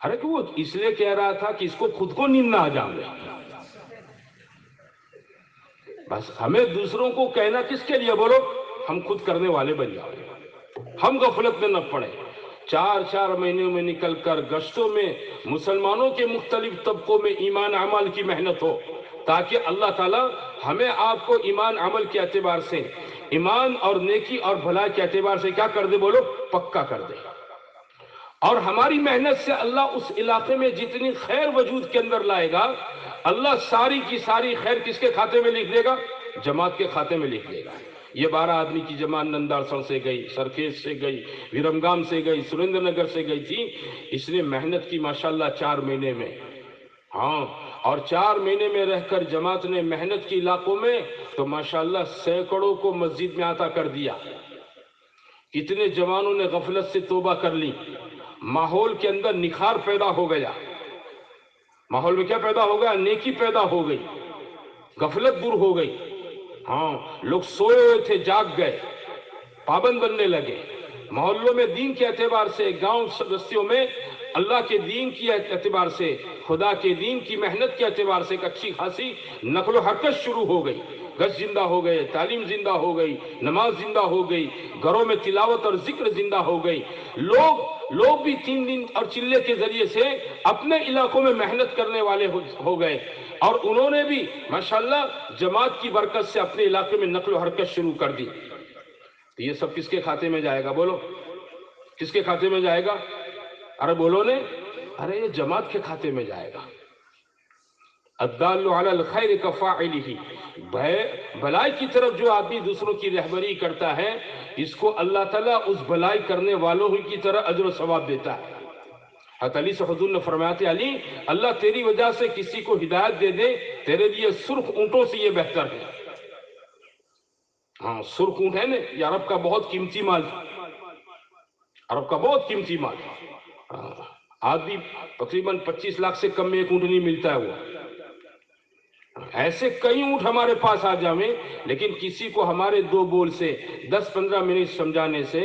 ارے کہ وہ اس لیے کہہ رہا تھا کہ اس کو خود کو نیند نہ آ جائے۔ بس ہمیں دوسروں کو کہنا کس کے لیے، بولو ہم خود کرنے والے بن جائیں، ہم غفلت میں نہ پڑیں۔ 4 مہینوں میں نکل کر گشتوں میں مسلمانوں کے مختلف طبقوں میں ایمان عمل کی محنت ہو، تاکہ اللہ تعالی ہمیں آپ کو ایمان عمل کے اعتبار سے، ایمان اور نیکی اور بھلائی کے اعتبار سے کیا کر دے، بولو پکا کر دے۔ اور ہماری محنت سے اللہ اس علاقے میں جتنی خیر وجود کے اندر لائے گا، اللہ ساری کی ساری خیر کس کے کھاتے میں لکھ دے گا؟ جماعت کے کھاتے میں لکھ دے گا۔ یہ 12 آدمی کی جماعت نندار سر سے گئی، سرخیز سے گئی، ویرمگام سے گئی، سریندر نگر سے گئی تھی، اس نے محنت کی ماشاءاللہ 4 مہینے میں، ہاں، اور 4 مہینے میں رہ کر جماعت نے محنت کی علاقوں میں تو ماشاءاللہ سینکڑوں کو مسجد میں عطا کر دیا. کتنے جوانوں نے غفلت سے توبہ کر لی. ماحول کے اندر نکھار پیدا ہو گیا. ماحول میں کیا پیدا ہو گیا؟ نیکی پیدا ہو گئی، غفلت دور ہو گئی. ہاں، لوگ سوئے ہوئے تھے، جاگ گئے، پابند بننے لگے. محلوں میں دین کے اعتبار سے، گاؤں بستیوں میں اللہ کے دین کی اعتبار سے، خدا کے دین کی محنت کے اعتبار سے ایک اچھی خاصی نقل و حرکت شروع ہو گئی. گز زندہ ہو گئے، تعلیم زندہ ہو گئی، نماز زندہ ہو گئی، گھروں میں تلاوت اور ذکر زندہ ہو گئی. لوگ بھی 3 دن اور چلے کے ذریعے سے اپنے علاقوں میں محنت کرنے والے ہو گئے، اور انہوں نے بھی ماشاءاللہ جماعت کی برکت سے اپنے علاقے میں نقل و حرکت شروع کر دی. تو یہ سب کس کے کھاتے میں جائے گا؟ بولو، کس کے کھاتے میں جائے گا؟ ارے بولو نے، ارے یہ جماعت کے کھاتے میں جائے گا. الدال علی الخیر کفاعلہ، بلائی کی طرف جو آدمی دوسروں کی رہبری کرتا ہے، اس کو اللہ تعالیٰ اس بلائی کرنے والوں ہی کی طرح اجر و ثواب دیتا ہے. حضرت علی سے حضور نے فرمایا تھا، علی اللہ تیری وجہ سے کسی کو ہدایت دے دے، تیرے لیے سرخ اونٹوں سے یہ بہتر ہے. ہاں، سرخ اونٹ ہے نا، یہ عرب کا بہت قیمتی مال، عرب کا بہت قیمتی مال. آج بھی تقریباً 25 لاکھ سے کم میں ایک اونٹ نہیں ملتا ہے. وہ ایسے کئی اونٹ ہمارے پاس آ جائیں، لیکن کسی کو ہمارے 2 بول سے 10-15 منٹ سمجھانے سے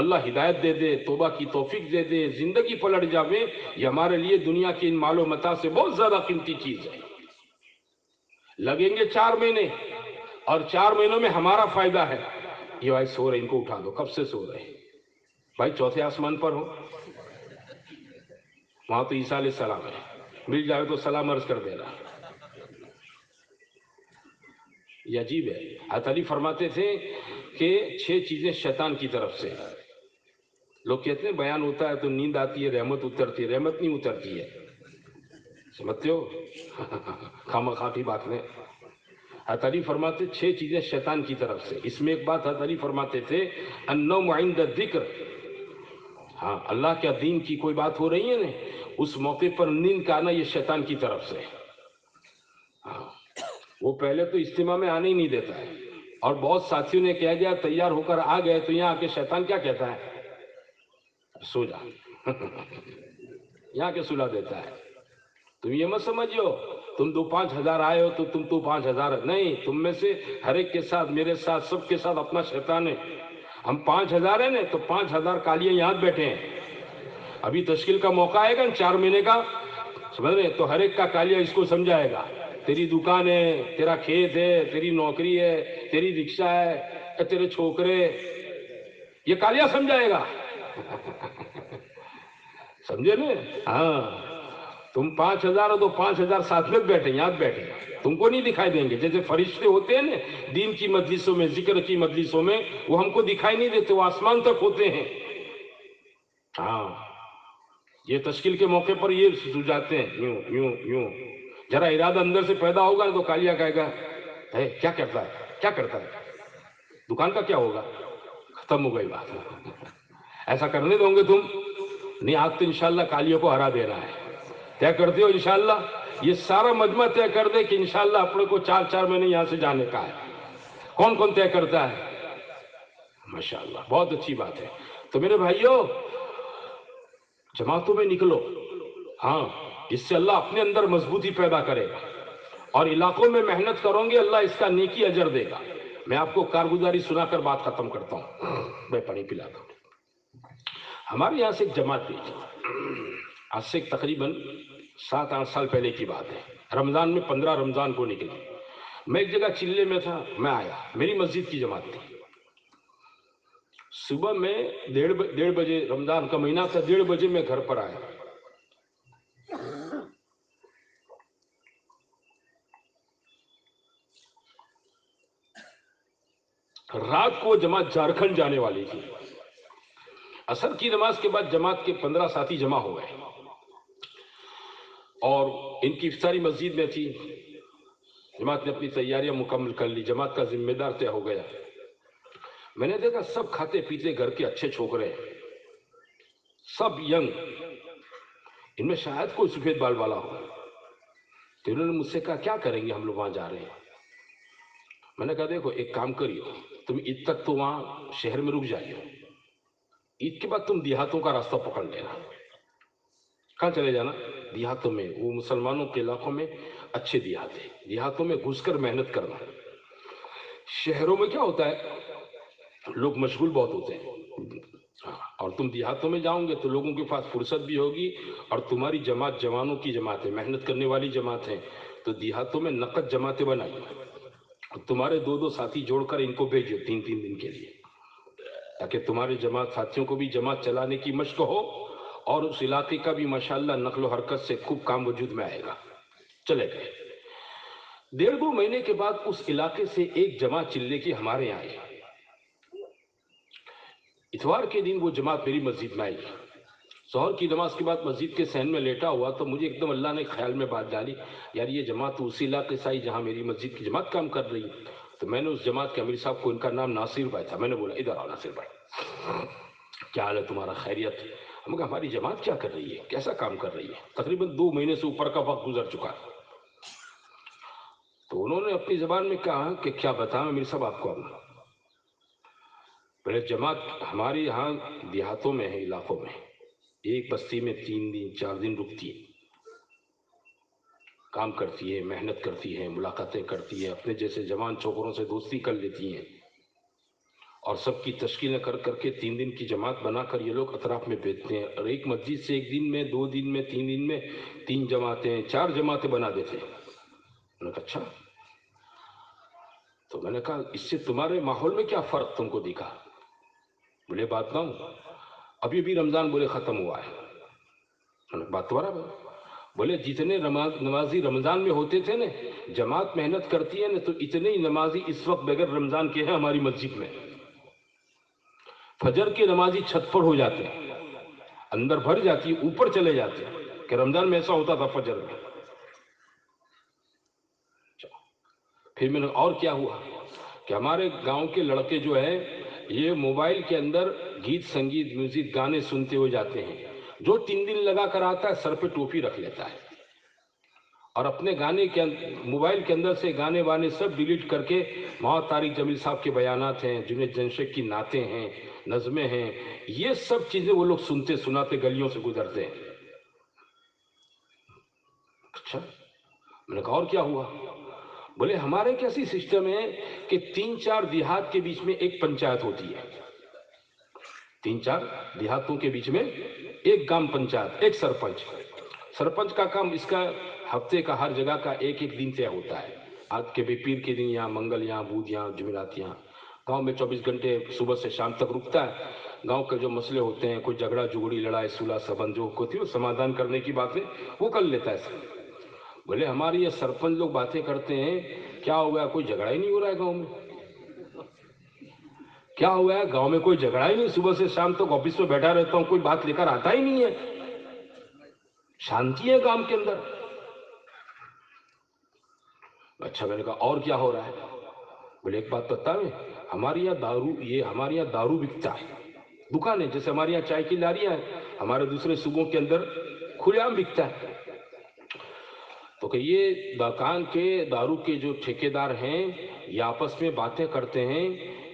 اللہ ہدایت دے دے، توبہ کی توفیق دے دے، زندگی پلٹ جاوے، یہ ہمارے لیے دنیا کی ان مال و متاع سے بہت زیادہ قیمتی چیز ہے. لگیں گے 4 مہینے، اور 4 مہینوں میں ہمارا فائدہ ہے. یہ بھائی سو رہے، ان کو اٹھا دو. کب سے سو رہے بھائی؟ چوتھے آسمان پر ہو، وہاں تو عیسیٰ علیہ السلام ہے، مل جائے تو سلام عرض کر دینا. یہ عجیب ہے. حضرت علی فرماتے تھے کہ 6 چیزیں شیطان کی طرف سے. لوگ کہتے ہیں بیان ہوتا ہے تو نیند آتی ہے، رحمت اترتی ہے. رحمت نہیں اترتی ہے، سمجھتے ہو؟ خامخواہ کی بات میں. حضرت علی فرماتے 6 چیزیں شیطان کی طرف سے. اس میں ایک بات حضرت علی فرماتے تھے، النوم عند الذکر. ہاں، اللہ کے دین کی کوئی بات ہو رہی ہے نا، اس موقع پر نیند کا آنا یہ شیطان کی طرف سے. ہاں، وہ پہلے تو اجتماع میں آنے ہی نہیں دیتا ہے، اور بہت ساتھیوں نے کہہ دیا تیار ہو کر آ گئے تو یہاں آ کے شیطان کیا کہتا ہے؟ سو جا. یہاں کے سلا دیتا ہے. تم یہ مت سمجھو تم 2-5 ہزار آئے ہو تو تم 5 ہزار نہیں. تم میں سے ہر ایک کے ساتھ، میرے ساتھ، سب کے ساتھ اپنا شیطان ہے. ہم 5 ہزار ہیں نا، تو 5 ہزار کالیاں یہاں بیٹھے ہیں. ابھی تشکیل کا موقع آئے گا 4 مہینے کا، سمجھ رہے؟ تو ہر ایک کا کالیا اس کو سمجھائے گا. تیری دکان ہے، تیرا کھیت ہے، تیری نوکری ہے، تیری رکشہ ہے، تیرے چھوکرے، یہ کالیا سمجھائے گا. سمجھے نا؟ ہاں، تم 5 ہزار ہو تو 5 ہزار ساتھ میں بیٹھے، یہاں بیٹھے، تم کو نہیں دکھائی دیں گے. جیسے فرشتے ہوتے ہیں نا دین کی مجلسوں میں، ذکر کی مجلسوں میں، وہ ہم کو دکھائی نہیں دیتے، وہ آسمان تک ہوتے ہیں. ہاں، یہ تشکیل کے موقع پر یہ سجاتے ہیں، یوں یوں یوں. ذرا ارادہ اندر سے پیدا ہوگا تو کالیا کہے گا کیا کرتا ہے، کیا کرتا ہے، دکان کا کیا ہوگا؟ ختم ہو گئی بات. ایسا کرنے دوں گے تم؟ نہیں، آج تو انشاءاللہ کالیوں کو ہرا دینا ہے. طے کرتے ہو انشاءاللہ؟ یہ سارا مجمع طے کر دے کہ انشاءاللہ اپنے کو 4 مہینے یہاں سے جانے کا ہے. کون کون طے کرتا ہے؟ ماشاءاللہ، بہت اچھی بات ہے. تو میرے بھائیوں، جماعتوں میں نکلو. ہاں، اس سے اللہ اپنے اندر مضبوطی پیدا کرے گا، اور علاقوں میں محنت کرو گے اللہ اس کا نیکی اجر دے گا. میں آپ کو کارگزاری سنا کر بات ختم کرتا ہوں. میں پانی پلا دوں. ہمارے یہاں سے ایک جماعت تھی، آج سے تقریباً 7-8 سال پہلے کی بات ہے. رمضان میں 15 رمضان کو نکلی. میں ایک جگہ چلے میں تھا، میں آیا، میری مسجد کی جماعت تھی. صبح میں 1:30 بجے، رمضان کا مہینہ تھا، 1:30 بجے میں گھر پر آیا. رات کو جماعت جھارکھنڈ جانے والی تھی. عصر کی نماز کے بعد جماعت کے 15 ساتھی جمع ہو گئے، اور ان کی افطاری مسجد میں تھی. جماعت نے اپنی تیاریاں مکمل کر لی، جماعت کا ذمہ دار طے ہو گیا. میں نے دیکھا سب کھاتے پیتے گھر کے اچھے چھوکرے ہیں، سب ینگ. ان میں شاید کوئی سفید بال والا ہو. تو انہوں نے مجھ سے کہا کیا کریں گے ہم لوگ وہاں جا رہے ہیں. میں نے کہا دیکھو ایک کام کریو، تم عید تک تو وہاں شہر میں رک جائیے، عید کے بعد تم دیہاتوں کا راستہ پکڑ لینا. کہاں چلے جانا؟ دیہاتوں میں، وہ مسلمانوں کے علاقوں میں اچھے دیہات ہیں، دیہاتوں میں گھس کر محنت کرنا. شہروں میں کیا ہوتا ہے، لوگ مشغول بہت ہوتے ہیں، اور تم دیہاتوں میں جاؤ گے تو لوگوں کے پاس فرصت بھی ہوگی، اور تمہاری جماعت جوانوں کی جماعت ہے، محنت کرنے والی جماعت ہے. تو دیہاتوں میں نقد جماعتیں بنائیے، تمہارے دو دو ساتھی جوڑ کر ان کو بھیجو 3 دن کے لیے، تاکہ تمہارے جماعت ساتھیوں کو بھی جماعت چلانے کی مشق ہو، اور اس علاقے کا بھی ماشاءاللہ نقل و حرکت سے خوب کام وجود میں آئے گا. چلے گئے. 1.5-2 مہینے کے بعد اس علاقے سے ایک جماعت چلنے کی ہمارے یہاں آئی. اتوار کے دن وہ جماعت میری مسجد میں آئی. ظہر کی نماز کے بعد مسجد کے صحن میں لیٹا ہوا تو مجھے ایک دم اللہ نے خیال میں بات ڈالی، یار یہ جماعت اسی علاقے سے آئی جہاں میری مسجد کی جماعت کام کر رہی ہے. تو میں نے اس جماعت کے امیر صاحب کو، ان کا نام ناصر بھائی تھا، میں نے بولا ادھر آؤ ناصر بھائی، کیا حال ہے تمہارا، خیریت؟ ہم کہا ہماری جماعت کیا کر رہی ہے، کیسا کام کر رہی ہے، تقریباً 2 مہینے سے اوپر کا وقت گزر چکا. تو انہوں نے اپنی زبان میں کہا کہ کیا بتاؤں امیر صاحب آپ کو. پہلے جماعت ہمارے یہاں دیہاتوں میں ہے، علاقوں میں ایک بستی میں 3 دن 4 دن رکتی ہے، کام کرتی ہے، محنت کرتی ہے، ملاقاتیں کرتی ہے، اپنے جیسے جوان چھوکروں سے دوستی کر لیتی ہیں، اور سب کی تشکیلیں کر کر کے 3 دن کی جماعت بنا کر یہ لوگ اطراف میں بھیجتے ہیں. اور ایک مسجد سے 1 دن میں، 2 دن میں، 3 دن میں 3 جماعتیں، 4 جماعتیں بنا دیتے ہیں. میں نے کہا اچھا. تو میں نے کہا اس سے تمہارے ماحول میں کیا فرق تم کو دکھا؟ بولے بات نہ ہوں، ابھی بھی رمضان بولے ختم ہوا ہے. میں نے کہا بات تمہارا بھائی. بولے جتنے نمازی رمضان میں ہوتے تھے نا، جماعت محنت کرتی ہے نا، تو اتنے ہی نمازی اس وقت بغیر رمضان کے ہیں ہماری مسجد میں. فجر کے نمازی چھت پر ہو جاتے ہیں، اندر بھر جاتی ہے، اوپر چلے جاتے ہیں، کہ رمضان میں ایسا ہوتا تھا فجر میں. پھر میں نے اور کیا ہوا کہ ہمارے گاؤں کے لڑکے جو ہیں یہ موبائل کے اندر گیت سنگیت میوزک گانے سنتے ہوئے جاتے ہیں. جو 3 دن لگا کر آتا ہے سر پہ ٹوپی رکھ لیتا ہے، اور اپنے گانے کے موبائل کے اندر سے گانے وانے سب ڈیلیٹ کر کے، وہاں طارق جمیل صاحب کے بیانات ہیں، جنید جنشق کی نعتیں ہیں، نظمیں ہیں، یہ سب چیزیں وہ لوگ سنتے سناتے گلیوں سے گزرتے ہیں. اچھا. میں نے کہا اور کیا ہوا؟ بولے ہمارے کیسی سسٹم ہے کہ 3-4 دیہات کے بیچ میں ایک پنچایت ہوتی ہے، 3-4 دیہاتوں کے بیچ میں ایک گام پنچایت، ایک سرپنچ. سرپنچ کا کام اس کا ہفتے کا ہر جگہ کا ایک دن طے ہوتا ہے. آج کے بھی پیر کے دن یہاں، منگل یہاں، بدھ یہاں، جمعرات یہاں. گاؤں میں 24 گھنٹے صبح سے شام تک رکتا ہے. گاؤں کے جو مسئلے ہوتے ہیں، کوئی جھگڑا جھگڑی لڑائی صلح سبند جو ہوتی ہے وہ سمادھان کرنے کی باتیں وہ کر لیتا ہے. بولے ہماری یہ سرپنچ لوگ باتیں کرتے ہیں، کیا ہو گیا، کوئی جھگڑا ہی نہیں ہو رہا ہے گاؤں میں. کیا ہوا ہے گاؤں میں، کوئی جھگڑا ہی نہیں، صبح سے شام تک آفس میں بیٹھا رہتا ہوں، کوئی بات لے کر آتا ہی نہیں ہے، شانتی ہے گاؤں کے اندر. اچھا. میں نے کہا اور کیا ہو رہا ہے؟ بولے ایک بات بتاؤں، ہمارے یہاں دارو بکتا ہے، دکان ہے، جیسے ہمارے یہاں چائے کی لاریاں ہیں، ہمارے دوسرے صوبوں کے اندر کھلے عام بکتا ہے. تو کہ یہ دکان کے دارو کے جو ٹھیکیدار ہیں یہ آپس میں باتیں کرتے ہیں،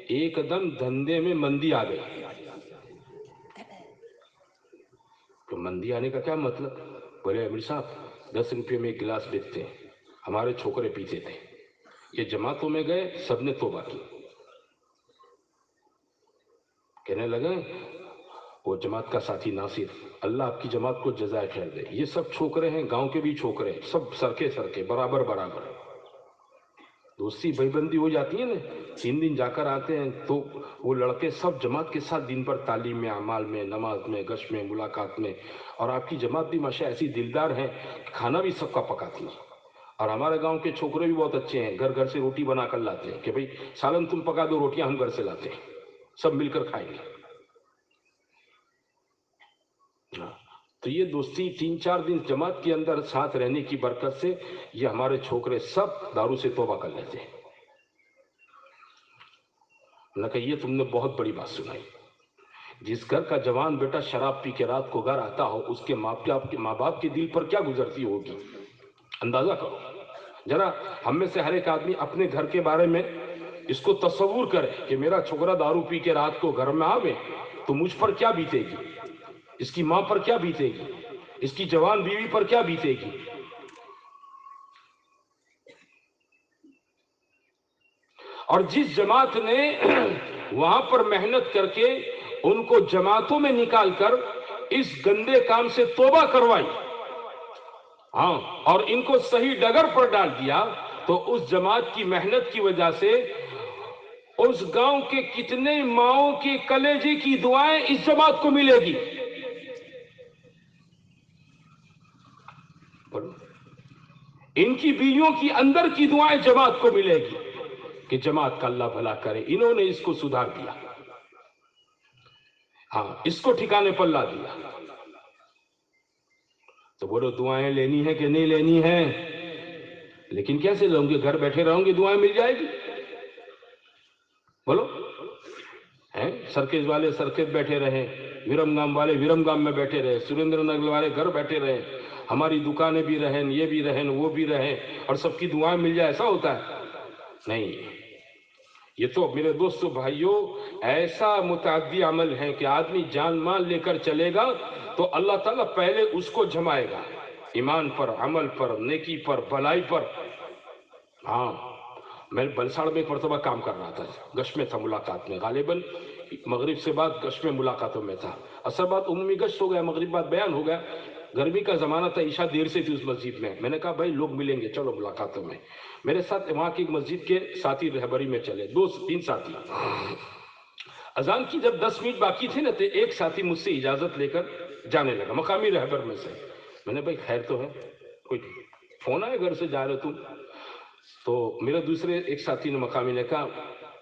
ایک دم دھندے میں مندی آ گئی. تو مندی آنے کا کیا مطلب؟ بولے امیر صاحب 10 روپے میں ایک گلاس بیچتے ہیں، ہمارے چھوکرے پیتے تھے، یہ جماعتوں میں گئے، سب نے توبہ کی. کہنے لگے وہ جماعت کا ساتھی ناصر، اللہ آپ کی جماعت کو جزائے خیر دے، یہ سب چھوکرے ہیں، گاؤں کے بھی چھوکرے، سب سرکے برابر برابر. دوستی بھائی بندی ہو جاتی ہے نا، 3 دن جا کر آتے ہیں تو وہ لڑکے سب جماعت کے ساتھ دن بھر تعلیم میں، اعمال میں، نماز میں، گشت میں، ملاقات میں. اور آپ کی جماعت بھی ماشاء ایسی دلدار ہیں، کھانا بھی سب کا پکاتی ہے. اور ہمارے گاؤں کے چھوکرے بھی بہت اچھے ہیں، گھر سے روٹی بنا کر لاتے ہیں کہ بھئی سالن تم پکا دو، روٹیاں ہم گھر سے لاتے ہیں، سب مل کر کھائیں گے. تو یہ دوستی 3-4 دن جماعت کے اندر ساتھ رہنے کی برکت سے یہ ہمارے چھوکرے سب دارو سے توبہ کر لیتے ہیں. میں نے کہا یہ تم نے بہت بڑی بات سنائی. جس گھر کا جوان بیٹا شراب پی کے رات کو گھر آتا ہو، اس کے ماں باپ کے دل پر کیا گزرتی ہوگی. اندازہ کرو ذرا، ہم میں سے ہر ایک آدمی اپنے گھر کے بارے میں اس کو تصور کرے کہ میرا چھوکرا دارو پی کے رات کو گھر میں آوے تو مجھ پر کیا بیتے گی، اس کی ماں پر کیا بیتے گی، اس کی جوان بیوی پر کیا بیتے گی۔ اور جس جماعت نے وہاں پر محنت کر کے ان کو جماعتوں میں نکال کر اس گندے کام سے توبہ کروائی، ہاں، اور ان کو صحیح ڈگر پر ڈال دیا، تو اس جماعت کی محنت کی وجہ سے اس گاؤں کے کتنے ماؤں کے کلیجے کی دعائیں اس جماعت کو ملے گی۔ ان کی بیویوں کی اندر کی دعائیں جماعت کو ملے گی کہ جماعت کا اللہ بھلا کرے، انہوں نے اس کو سدھار دیا، ہاں، اس کو ٹھکانے پر لا دیا۔ تو بولو دعائیں لینی ہے کہ نہیں لینی ہے؟ لیکن کیسے لوں گے؟ گھر بیٹھے رہوں گے دعائیں مل جائے گی؟ بولو، سرکز والے سرکز بیٹھے رہے، ویرم گام والے ویرم گام میں بیٹھے رہے، سریندر نگر والے گھر بیٹھے رہے، ہماری دکانیں بھی رہیں، یہ بھی رہیں، وہ بھی رہیں، اور سب کی دعائیں مل جائے، ایسا ہوتا ہے؟ نہیں، یہ تو میرے دوستو بھائیوں ایسا متعدی عمل ہے کہ آدمی جان مال لے کر چلے گا تو اللہ تعالیٰ پہلے اس کو جمائے گا ایمان پر، عمل پر، نیکی پر، بھلائی پر۔ ہاں، میں بلساڑ میں ایک مرتبہ کام کر رہا تھا، گشت میں تھا، ملاقات میں، غالباً مغرب سے بعد گشت میں ملاقاتوں میں تھا، اثر بعد عمومی گشت ہو گیا، مغرب بعد بیان ہو گیا، گرمی کا زمانہ تھا، عشاء دیر سے تھی اس مسجد میں نے کہا بھائی لوگ ملیں گے، چلو ملاقاتوں میں، میرے ساتھ وہاں کی ایک مسجد کے ساتھی رہبری میں چلے، 2-3 ساتھی، اذان کی جب 10 منٹ باقی تھے نا تو ایک ساتھی مجھ سے اجازت لے کر جانے لگا، مقامی رہبر میں سے، میں نے بھائی خیر تو ہے، کوئی فون آئے گھر سے جا رہے تم؟ تو میرے دوسرے ایک ساتھی نے مقامی نے کہا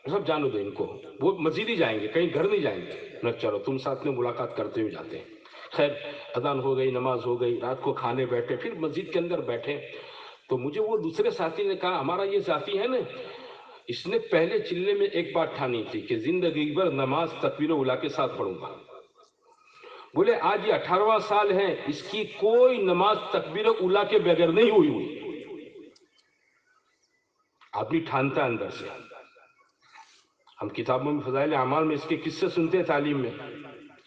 سب جانو دو ان کو، وہ مسجد ہی جائیں گے، کہیں گھر نہیں جائیں گے، میں چلو تم ساتھ میں ملاقات کرتے ہوئے جاتے ہیں۔ خیر اذان ہو گئی، نماز ہو گئی، رات کو کھانے بیٹھے، پھر مسجد کے اندر بیٹھے تو مجھے وہ دوسرے ساتھی نے کہا ہمارا یہ ساتھی ہے نا، اس نے پہلے چلے میں ایک بات ٹھانی تھی کہ زندگی بھر نماز تکبیر اولیٰ کے ساتھ پڑھوں گا، بولے آج یہ 18واں سال ہے، اس کی کوئی نماز تکبیر اولیٰ کے بغیر نہیں ہوئی۔ آدمی ٹھانتا ہے اندر سے، ہم کتابوں میں فضائل اعمال میں اس کے قصے سنتے ہیں، تعلیم میں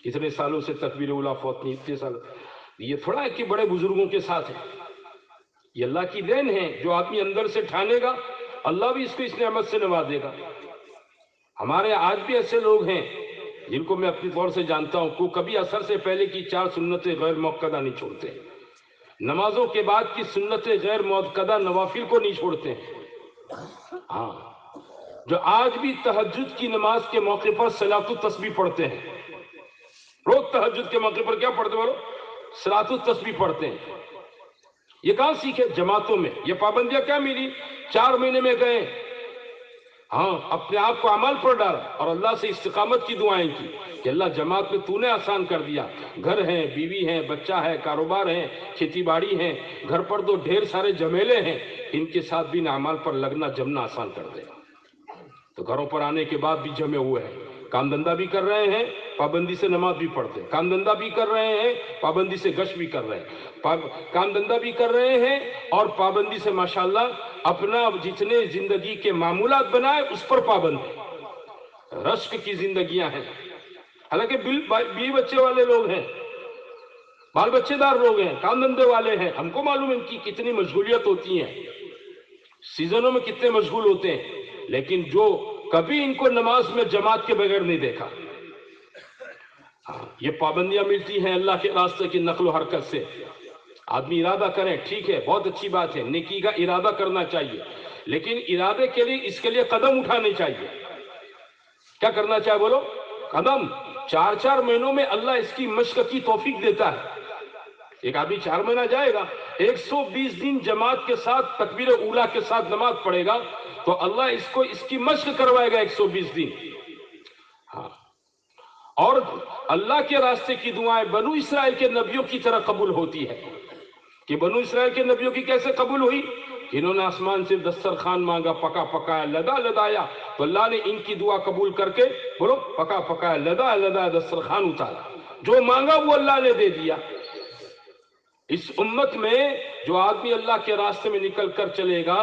اتنے سالوں سے تکبیر اولیٰ فوت نہیں، اتنے سال، یہ تھوڑا ہے کہ بڑے بزرگوں کے ساتھ ہے، یہ اللہ کی دین ہے، جو آدمی اندر سے ٹھانے گا اللہ بھی اس کو اس نعمت سے نوازے گا۔ ہمارے آج بھی ایسے لوگ ہیں جن کو میں اپنی طور سے جانتا ہوں کو کبھی عصر سے پہلے کی 4 سنتیں غیر موقدہ نہیں چھوڑتے، نمازوں کے بعد کی سنتیں غیر موقدہ نوافل کو نہیں چھوڑتے، ہاں، جو آج بھی تہجد کی نماز کے موقع پر صلاۃ التسبیح پڑھتے ہیں، روز تہجد کے موقع پر کیا پڑھتے بولو؟ صلاۃ التسبیح پڑھتے ہیں۔ یہ کہاں سیکھے؟ جماعتوں میں۔ یہ پابندیاں کیا ملی؟ 4 مہینے میں گئے، ہاں، اپنے آپ کو عمل پر ڈالا اور اللہ سے استقامت کی دعائیں کی کہ اللہ جماعت میں تو نے آسان کر دیا، گھر ہیں، بیوی ہیں، بچہ ہے، کاروبار ہیں، کھیتی باڑی ہیں، گھر پر تو ڈھیر سارے جھمیلے ہیں، ان کے ساتھ بھی اعمال پر لگنا جمنا آسان کر دے۔ تو گھروں پر آنے کے بعد بھی جمے ہوئے ہیں، کام دھندہ بھی کر رہے ہیں، پابندی سے نماز بھی پڑھتے ہیں، کام دھندہ بھی کر رہے ہیں، پابندی سے گشت بھی کر رہے ہیں، کام دھندہ بھی کر رہے ہیں اور پابندی سے ماشاءاللہ اپنا جتنے زندگی کے معمولات بنائے اس پر پابند ہیں، رشک کی زندگیاں ہیں، حالانکہ بیوی بچے والے لوگ ہیں، بال بچے دار لوگ ہیں، کام دھندے والے ہیں، ہم کو معلوم ہے ان کی کتنی مشغولیت ہوتی ہیں، سیزنوں میں کتنے مشغول ہوتے ہیں، لیکن جو کبھی ان کو نماز میں جماعت کے بغیر نہیں دیکھا، یہ پابندیاں ملتی ہیں اللہ کے راستے کی نقل و حرکت سے، آدمی ارادہ کریں، ٹھیک ہے، بہت اچھی بات ہے، نیکی کا ارادہ کرنا چاہیے، لیکن ارادے کے لیے اس کے لیے قدم اٹھانے چاہیے۔ کیا کرنا چاہیے بولو؟ قدم۔ 4 مہینوں میں اللہ اس کی مشق کی توفیق دیتا ہے، ایک آدمی 4 مہینہ جائے گا، 120 دن جماعت کے ساتھ تکبیر اولیٰ کے ساتھ نماز پڑھے گا تو اللہ اس کو اس کی مشق کروائے گا 120 دن، ہاں، اور اللہ کے راستے کی دعائیں بنو اسرائیل کے نبیوں کی طرح قبول ہوتی ہے، کہ بنو اسرائیل کے نبیوں کی کیسے قبول ہوئی؟ کہ انہوں نے آسمان سے دسترخوان مانگا، پکا پکایا، لدا لدایا، تو اللہ نے ان کی دعا قبول کر کے بولو پکا پکایا، لدا لدایا، دسترخوان اتارا، جو مانگا وہ اللہ نے دے دیا۔ اس امت میں جو آدمی اللہ کے راستے میں نکل کر چلے گا،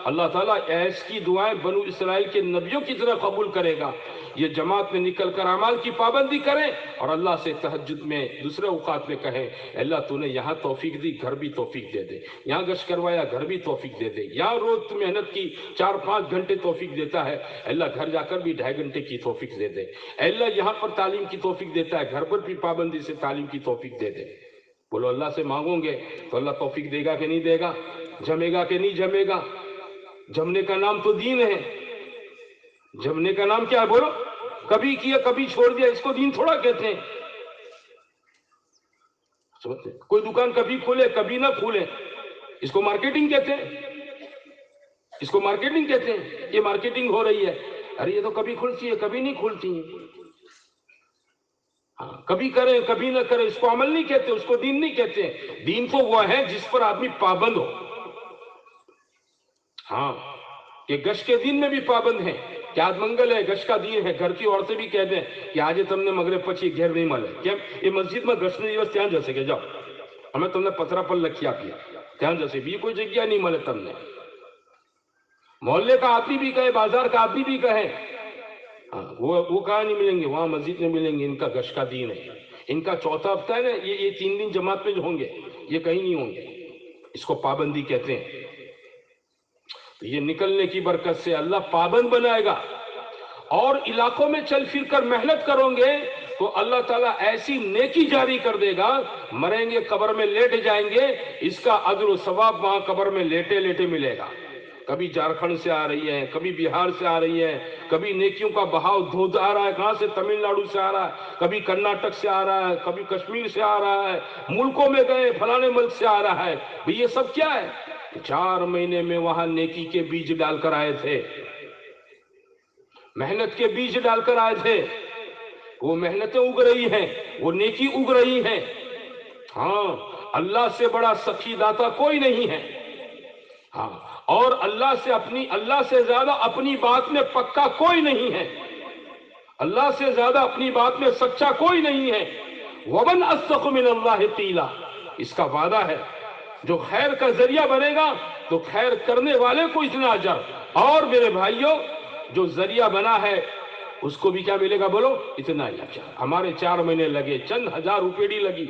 اللہ تعالیٰ ایسی دعائیں بنو اسرائیل کے نبیوں کی طرح قبول کرے گا۔ یہ جماعت میں نکل کر اعمال کی پابندی کریں اور اللہ سے تہجد میں دوسرے اوقات میں کہیں اللہ تو نے یہاں توفیق دی، گھر بھی توفیق دے دے، یہاں گشت کروایا گھر بھی توفیق دے دے، یہاں روز محنت کی 4-5 گھنٹے توفیق دیتا ہے، اللہ گھر جا کر بھی 2.5 گھنٹے کی توفیق دے دے، اللہ یہاں پر تعلیم کی توفیق دیتا ہے، گھر پر بھی پابندی سے تعلیم کی توفیق دے دے۔ بولو اللہ سے مانگوں گے تو اللہ توفیق دے گا کہ نہیں دے گا؟ جمے گا کہ نہیں جمے گا؟ جمنے کا نام تو دین ہے۔ جمنے کا نام کیا ہے بولو؟ کبھی کیا کبھی چھوڑ دیا، اس کو دین تھوڑا کہتے ہیں۔ کوئی دکان کبھی کھولے کبھی نہ کھولے، اس کو مارکیٹنگ کہتے ہیں، اس کو مارکیٹنگ کہتے ہیں۔ یہ مارکیٹنگ ہو رہی ہے، ارے یہ تو کبھی کھلتی ہے کبھی نہیں کھلتی ہے۔ کبھی کریں کبھی نہ کریں، اس کو عمل نہیں کہتے، اس کو دین نہیں کہتے۔ دین تو وہ ہے جس پر آدمی پابند ہو۔ ہاں کہ گشت کے دن میں بھی پابند ہیں کہ آج منگل ہے، گشت کا دن ہے، گھر کی عورتیں بھی کہتے ہیں کہ آج تم نے مغرب پچی گھر نہیں ملے کیا یہ مسجد میں گشت نہیں بس تیان جیسے کہ جاؤ ہمیں تم نے پتھرا پر لکھیا کیا تیان جیسے بھی کوئی جگہ نہیں ملے، تم نے محلے کا آدمی بھی کہے، بازار کا آدمی بھی کہے، وہ کہاں نہیں ملیں گے، وہاں مسجد میں ملیں گے۔ ان کا گشت کا دین ہے، ان کا چوتھا ہفتہ ہے نا، یہ 3 دن جماعت میں جو ہوں گے یہ کہیں نہیں ہوں گے، اس کو پابندی کہتے ہیں۔ تو یہ نکلنے کی برکت سے اللہ پابند بنائے گا، اور علاقوں میں چل پھر کر محنت کرو گے تو اللہ تعالیٰ ایسی نیکی جاری کر دے گا، مریں گے قبر میں لیٹ جائیں گے، اس کا اجر و ثواب وہاں قبر میں لیٹے لیٹے ملے گا۔ کبھی جھارکھنڈ سے آ رہی ہے، کبھی بہار سے آ رہی ہے، کبھی نیکیوں کا بہاؤ دھود آ رہا ہے، کہاں سے تمل ناڈو سے آ رہا ہے، کبھی کرناٹک سے آ رہا ہے، کبھی کشمیر سے آ رہا ہے، ملکوں میں گئے فلانے ملک سے آ رہا ہے۔ بھئی یہ سب کیا ہے؟ 4 مہینے میں وہاں نیکی کے بیج ڈال کر آئے تھے، محنت کے بیج ڈال کر آئے تھے، وہ محنتیں اگ رہی ہیں، وہ نیکی اگ رہی ہیں۔ ہاں اللہ سے بڑا سخی داتا کوئی نہیں ہے، ہاں اور اللہ سے زیادہ اپنی بات میں پکا کوئی نہیں ہے، اللہ سے زیادہ اپنی بات میں سچا کوئی نہیں ہے۔ وَمَنْ أَصْدَقُ مِنَ اللَّهِ قِيلًا، اس کا وعدہ ہے جو خیر کا ذریعہ بنے گا تو خیر کرنے والے کو اتنا اجر، اور میرے بھائیوں جو ذریعہ بنا ہے اس کو بھی کیا ملے گا بولو؟ اتنا ہی اجر۔ ہمارے 4 مہینے لگے، چند ہزار روپیڑی لگی،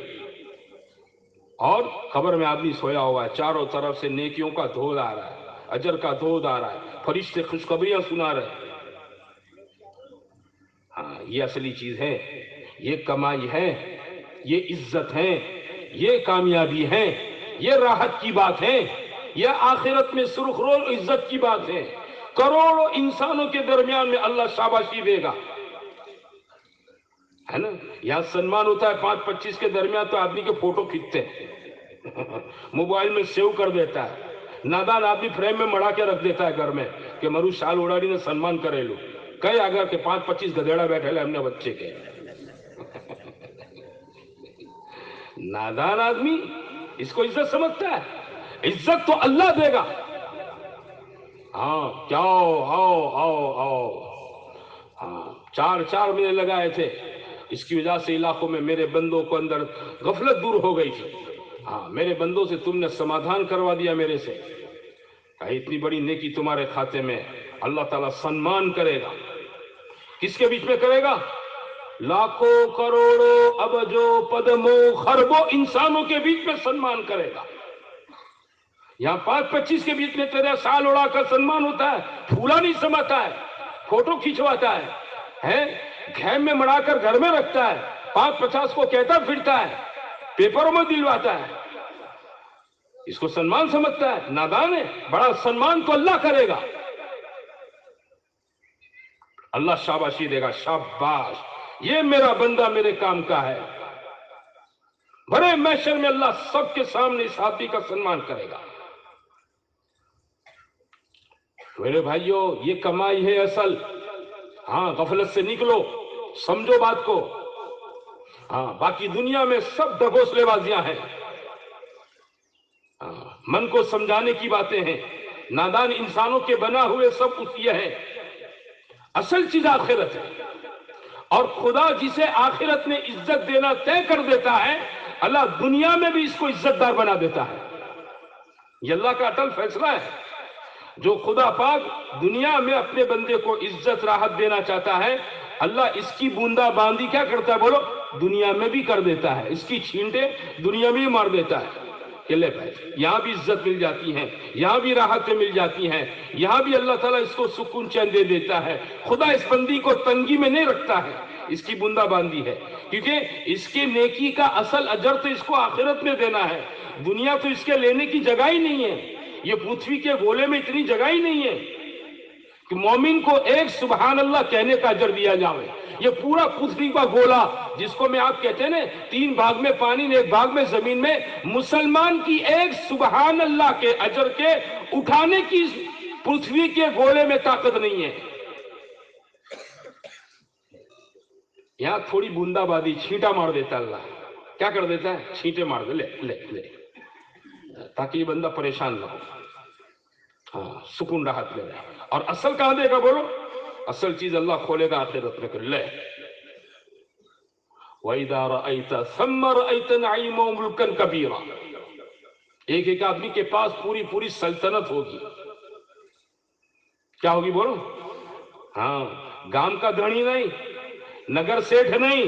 اور قبر میں آدمی سویا ہوا ہے، چاروں طرف سے نیکیوں کا دھود آ رہا ہے، اجر کا دھود آ رہا ہے، فرشتے خوشخبریاں سنا رہے ہیں۔ ہاں یہ اصلی چیز ہے، یہ کمائی ہے، یہ عزت ہے، یہ کامیابی ہے، یہ راحت کی بات ہے، یہ آخرت میں سرخ رول عزت کی بات ہے۔ کروڑوں انسانوں کے درمیان میں اللہ شاباشی دے گا، ہے نا؟ یہاں سنمان ہوتا ہے 5-25 کے درمیان تو آدمی کے فوٹو کھینچتے ہیں، موبائل میں سیو کر دیتا ہے، نادان آدمی فریم میں مڑا کے رکھ دیتا ہے گھر میں کہ مرو شال اڑاڑی نے سنمان کرے لو، کہے اگر کہ 5-25 گدھیڑا بیٹھے لے ہم نے بچے کے۔ نادان آدمی اس کو عزت سمجھتا ہے، عزت تو اللہ دے گا۔ ہاں کیا آؤ آؤ آؤ، ہاں 4 مہینے لگائے تھے، اس کی وجہ سے علاقوں میں میرے بندوں کو اندر غفلت دور ہو گئی تھی۔ ہاں میرے بندوں سے تم نے سمادھان کروا دیا میرے سے، اتنی بڑی نیکی تمہارے کھاتے میں، اللہ تعالیٰ سنمان کرے گا۔ کس کے بیچ میں کرے گا؟ لاکھوں کروڑوں ابجوں پدموں خربوں انسانوں کے بیچ میں سنمان کرے گا۔ یہاں 5-25 کے بیچ میں تیرے سال اڑا کر سنمان ہوتا ہے، پھولا نہیں سماتا ہے، فوٹو کھینچواتا ہے، گھیم میں مڑا کر گھر میں رکھتا ہے، 5-50 کو کہتا پھرتا ہے، پیپروں میں دلواتا ہے، اس کو سنمان سمجھتا ہے؟ نادان ہے۔ بڑا سنمان تو اللہ کرے گا، اللہ شاباشی دے گا، شاباش یہ میرا بندہ میرے کام کا ہے۔ بڑے محشر میں اللہ سب کے سامنے اس آدمی کا سنمان کرے گا۔ میرے بھائیوں یہ کمائی ہے اصل، ہاں غفلت سے نکلو، سمجھو بات کو، ہاں باقی دنیا میں سب ڈھکوسلے بازیاں ہیں، من کو سمجھانے کی باتیں ہیں، نادان انسانوں کے بنا ہوئے سب کچھ یہ ہے، اصل چیز آخرت ہے، اور خدا جسے آخرت میں عزت دینا طے کر دیتا ہے اللہ دنیا میں بھی اس کو عزت دار بنا دیتا ہے. یہ اللہ کا اٹل فیصلہ ہے. جو خدا پاک دنیا میں اپنے بندے کو عزت راحت دینا چاہتا ہے، اللہ اس کی بوندا باندی کیا کرتا ہے بولو؟ دنیا میں بھی کر دیتا ہے. اس کی چھینٹے دنیا میں بھی مار دیتا ہے کہ لے بھائی یہاں بھی عزت مل جاتی ہیں، یہاں بھی راحتیں مل جاتی ہیں، یہاں بھی اللہ تعالیٰ اس کو سکون چین دے دیتا ہے. خدا اس بندی کو تنگی میں نہیں رکھتا ہے، اس کی بوندا باندی ہے، کیونکہ اس کے نیکی کا اصل اجر تو اس کو آخرت میں دینا ہے. دنیا تو اس کے لینے کی جگہ ہی نہیں ہے. یہ پرتھوی کے گولے میں اتنی جگہ ہی نہیں ہے کہ مومن کو ایک سبحان اللہ کہنے کا اجر دیا جائے. یہ پورا پرتھوی کا گولا جس کو میں آپ کہتے ہیں نا 3 بھاگ میں پانی نے 1 بھاگ میں زمین میں، مسلمان کی ایک سبحان اللہ کے اجر کے اٹھانے کی پرتھوی کے گولے میں طاقت نہیں ہے. یہاں تھوڑی بوندا بادی چھینٹا مار دیتا اللہ. کیا کر دیتا ہے؟ چھینٹے مار دے، لے لے لے، تاکہ یہ بندہ پریشان نہ ہو، ہاں سکون راحت لے رہے. اور اصل کہاں دے گا بولو؟ اصل چیز اللہ کھولے گا آخرت میں. کر لے وَإِذَا رَأَيْتَ ثَمَّ رَأَيْتَ نَعِيمًا وَمُلْكًا كَبِيرًا. ایک آدمی کے پاس پوری سلطنت ہوگی. کیا ہوگی بولو؟ ہاں گام کا دھنی نہیں، نگر سیٹھ نہیں،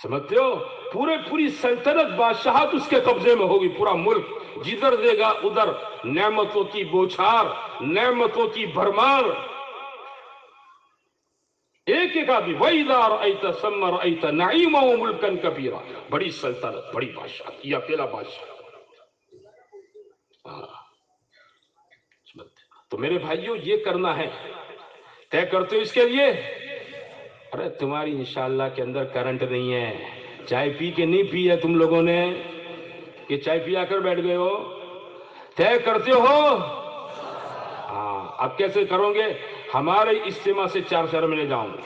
سمجھتے ہو؟ پوری سلطنت بادشاہت اس کے قبضے میں ہوگی. پورا ملک جدھر دے گا ادھر نعمتوں کی بوچھار، نعمتوں کی بھرمار. ایک آدمی وَإِذَا رَأَيْتَ ثَمَّ رَأَيْتَ نَعِيمًا وَمُلْكًا كَبِيرًا. بڑی سلطنت، بڑی بادشاہت، یہ اکیلا بادشاہ. تو میرے بھائیوں یہ کرنا ہے. طے کرتے ہو اس کے لیے؟ ارے تمہاری انشاءاللہ کے اندر کرنٹ نہیں ہے. چائے پی کے نہیں پی ہے تم لوگوں نے کہ چائے پیا کر بیٹھ گئے ہو؟ طے کرتے ہو؟ ہاں. اب کیسے کرو گے؟ ہمارے اجتماع سے 4 مہینے جاؤں گے.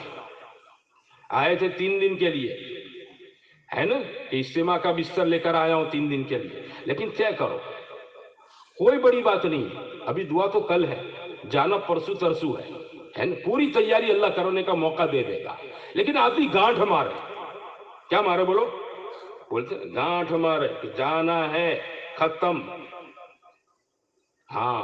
آئے تھے 3 دن کے لیے، ہے نا، کہ اجتماع کا بستر لے کر آیا ہوں 3 دن کے لیے. لیکن طے کرو، کوئی بڑی بات نہیں. ابھی دعا تو کل ہے، جانا پرسو ترسو ہے نا. پوری تیاری اللہ کرنے کا موقع دے دے گا. لیکن آدمی گانٹھ مارے. کیا مارے بولو؟ بولتے گانٹھ مارے کہ جانا ہے ختم. ہاں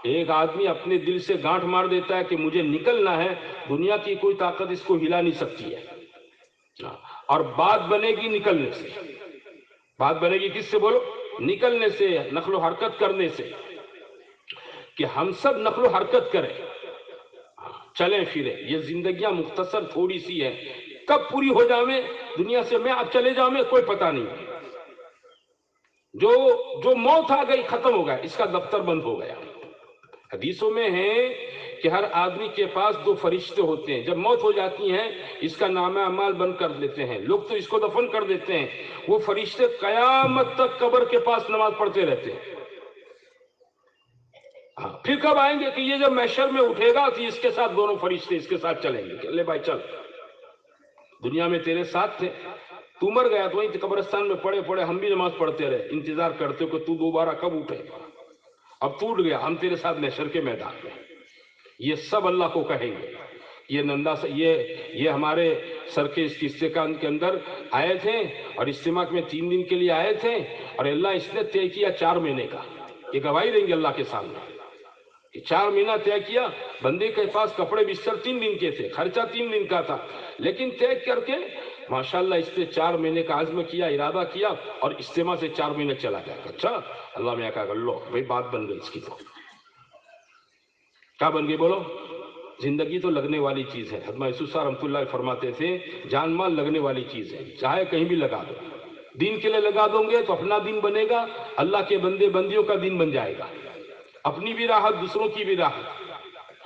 ایک آدمی اپنے دل سے گانٹھ مار دیتا ہے کہ مجھے نکلنا ہے، دنیا کی کوئی طاقت اس کو ہلا نہیں سکتی ہے. اور بات بنے گی نکلنے سے. بات بنے گی کس سے بولو؟ نکلنے سے، نقل و حرکت کرنے سے. کہ ہم سب نقل و حرکت کریں، چلیں پھریں. یہ زندگیاں مختصر تھوڑی سی ہیں، کب پوری ہو جاویں دنیا سے میں اب چلے جاویں کوئی پتہ نہیں. جو موت آ گئی ختم ہو گیا، اس کا دفتر بند ہو گیا. حدیثوں میں ہے کہ ہر آدمی کے پاس 2 فرشتے ہوتے ہیں. جب موت ہو جاتی ہیں اس کا نامہ اعمال بند کر دیتے ہیں. لوگ تو اس کو دفن کر دیتے ہیں. وہ فرشتے قیامت تک قبر کے پاس نماز پڑھتے رہتے ہیں. پھر کب آئیں گے کہ یہ جب محشر میں اٹھے گا تو اس کے ساتھ 2 فرشتے اس کے ساتھ چلیں گے کہ لے بھائی چل، دنیا میں تیرے ساتھ تھے، تو مر گیا تو وہیں قبرستان میں پڑے ہم بھی نماز پڑھتے رہے، انتظار کرتے کہ تو دوبارہ کب اٹھے. اب ٹوٹ گیا، ہم تیرے ساتھ محشر کے میدان میں. یہ سب اللہ کو کہیں گے. یہ نندا سے یہ ہمارے سر کے اس استقام کے اندر آئے تھے اور اجتماع میں 3 دن کے لیے آئے تھے اور اللہ اس نے طے کیا 4 مہینے کا. یہ گواہی دیں گے اللہ کے سامنے. 4 مہینہ طے کیا. بندے کے پاس کپڑے بستر 3 دن کے تھے، خرچہ 3 دن کا تھا، لیکن طے کر کے ماشاءاللہ اس نے 4 مہینے کا عزم کیا، ارادہ کیا اور اجتماع سے 4 مہینے چلا گیا. اچھا اللہ میں کہا لو بھائی بات بن گئی اس کی. تو کیا بن گئی بولو؟ زندگی تو لگنے والی چیز ہے. حضرت یوسف صاحب رحمۃ اللہ فرماتے تھے جان مال لگنے والی چیز ہے، چاہے کہیں بھی لگا دو. دین کے لیے لگا دو گے تو اپنا دین بنے گا، اللہ کے بندے بندیوں کا دین بن جائے گا. اپنی بھی راحت، دوسروں کی بھی راحت.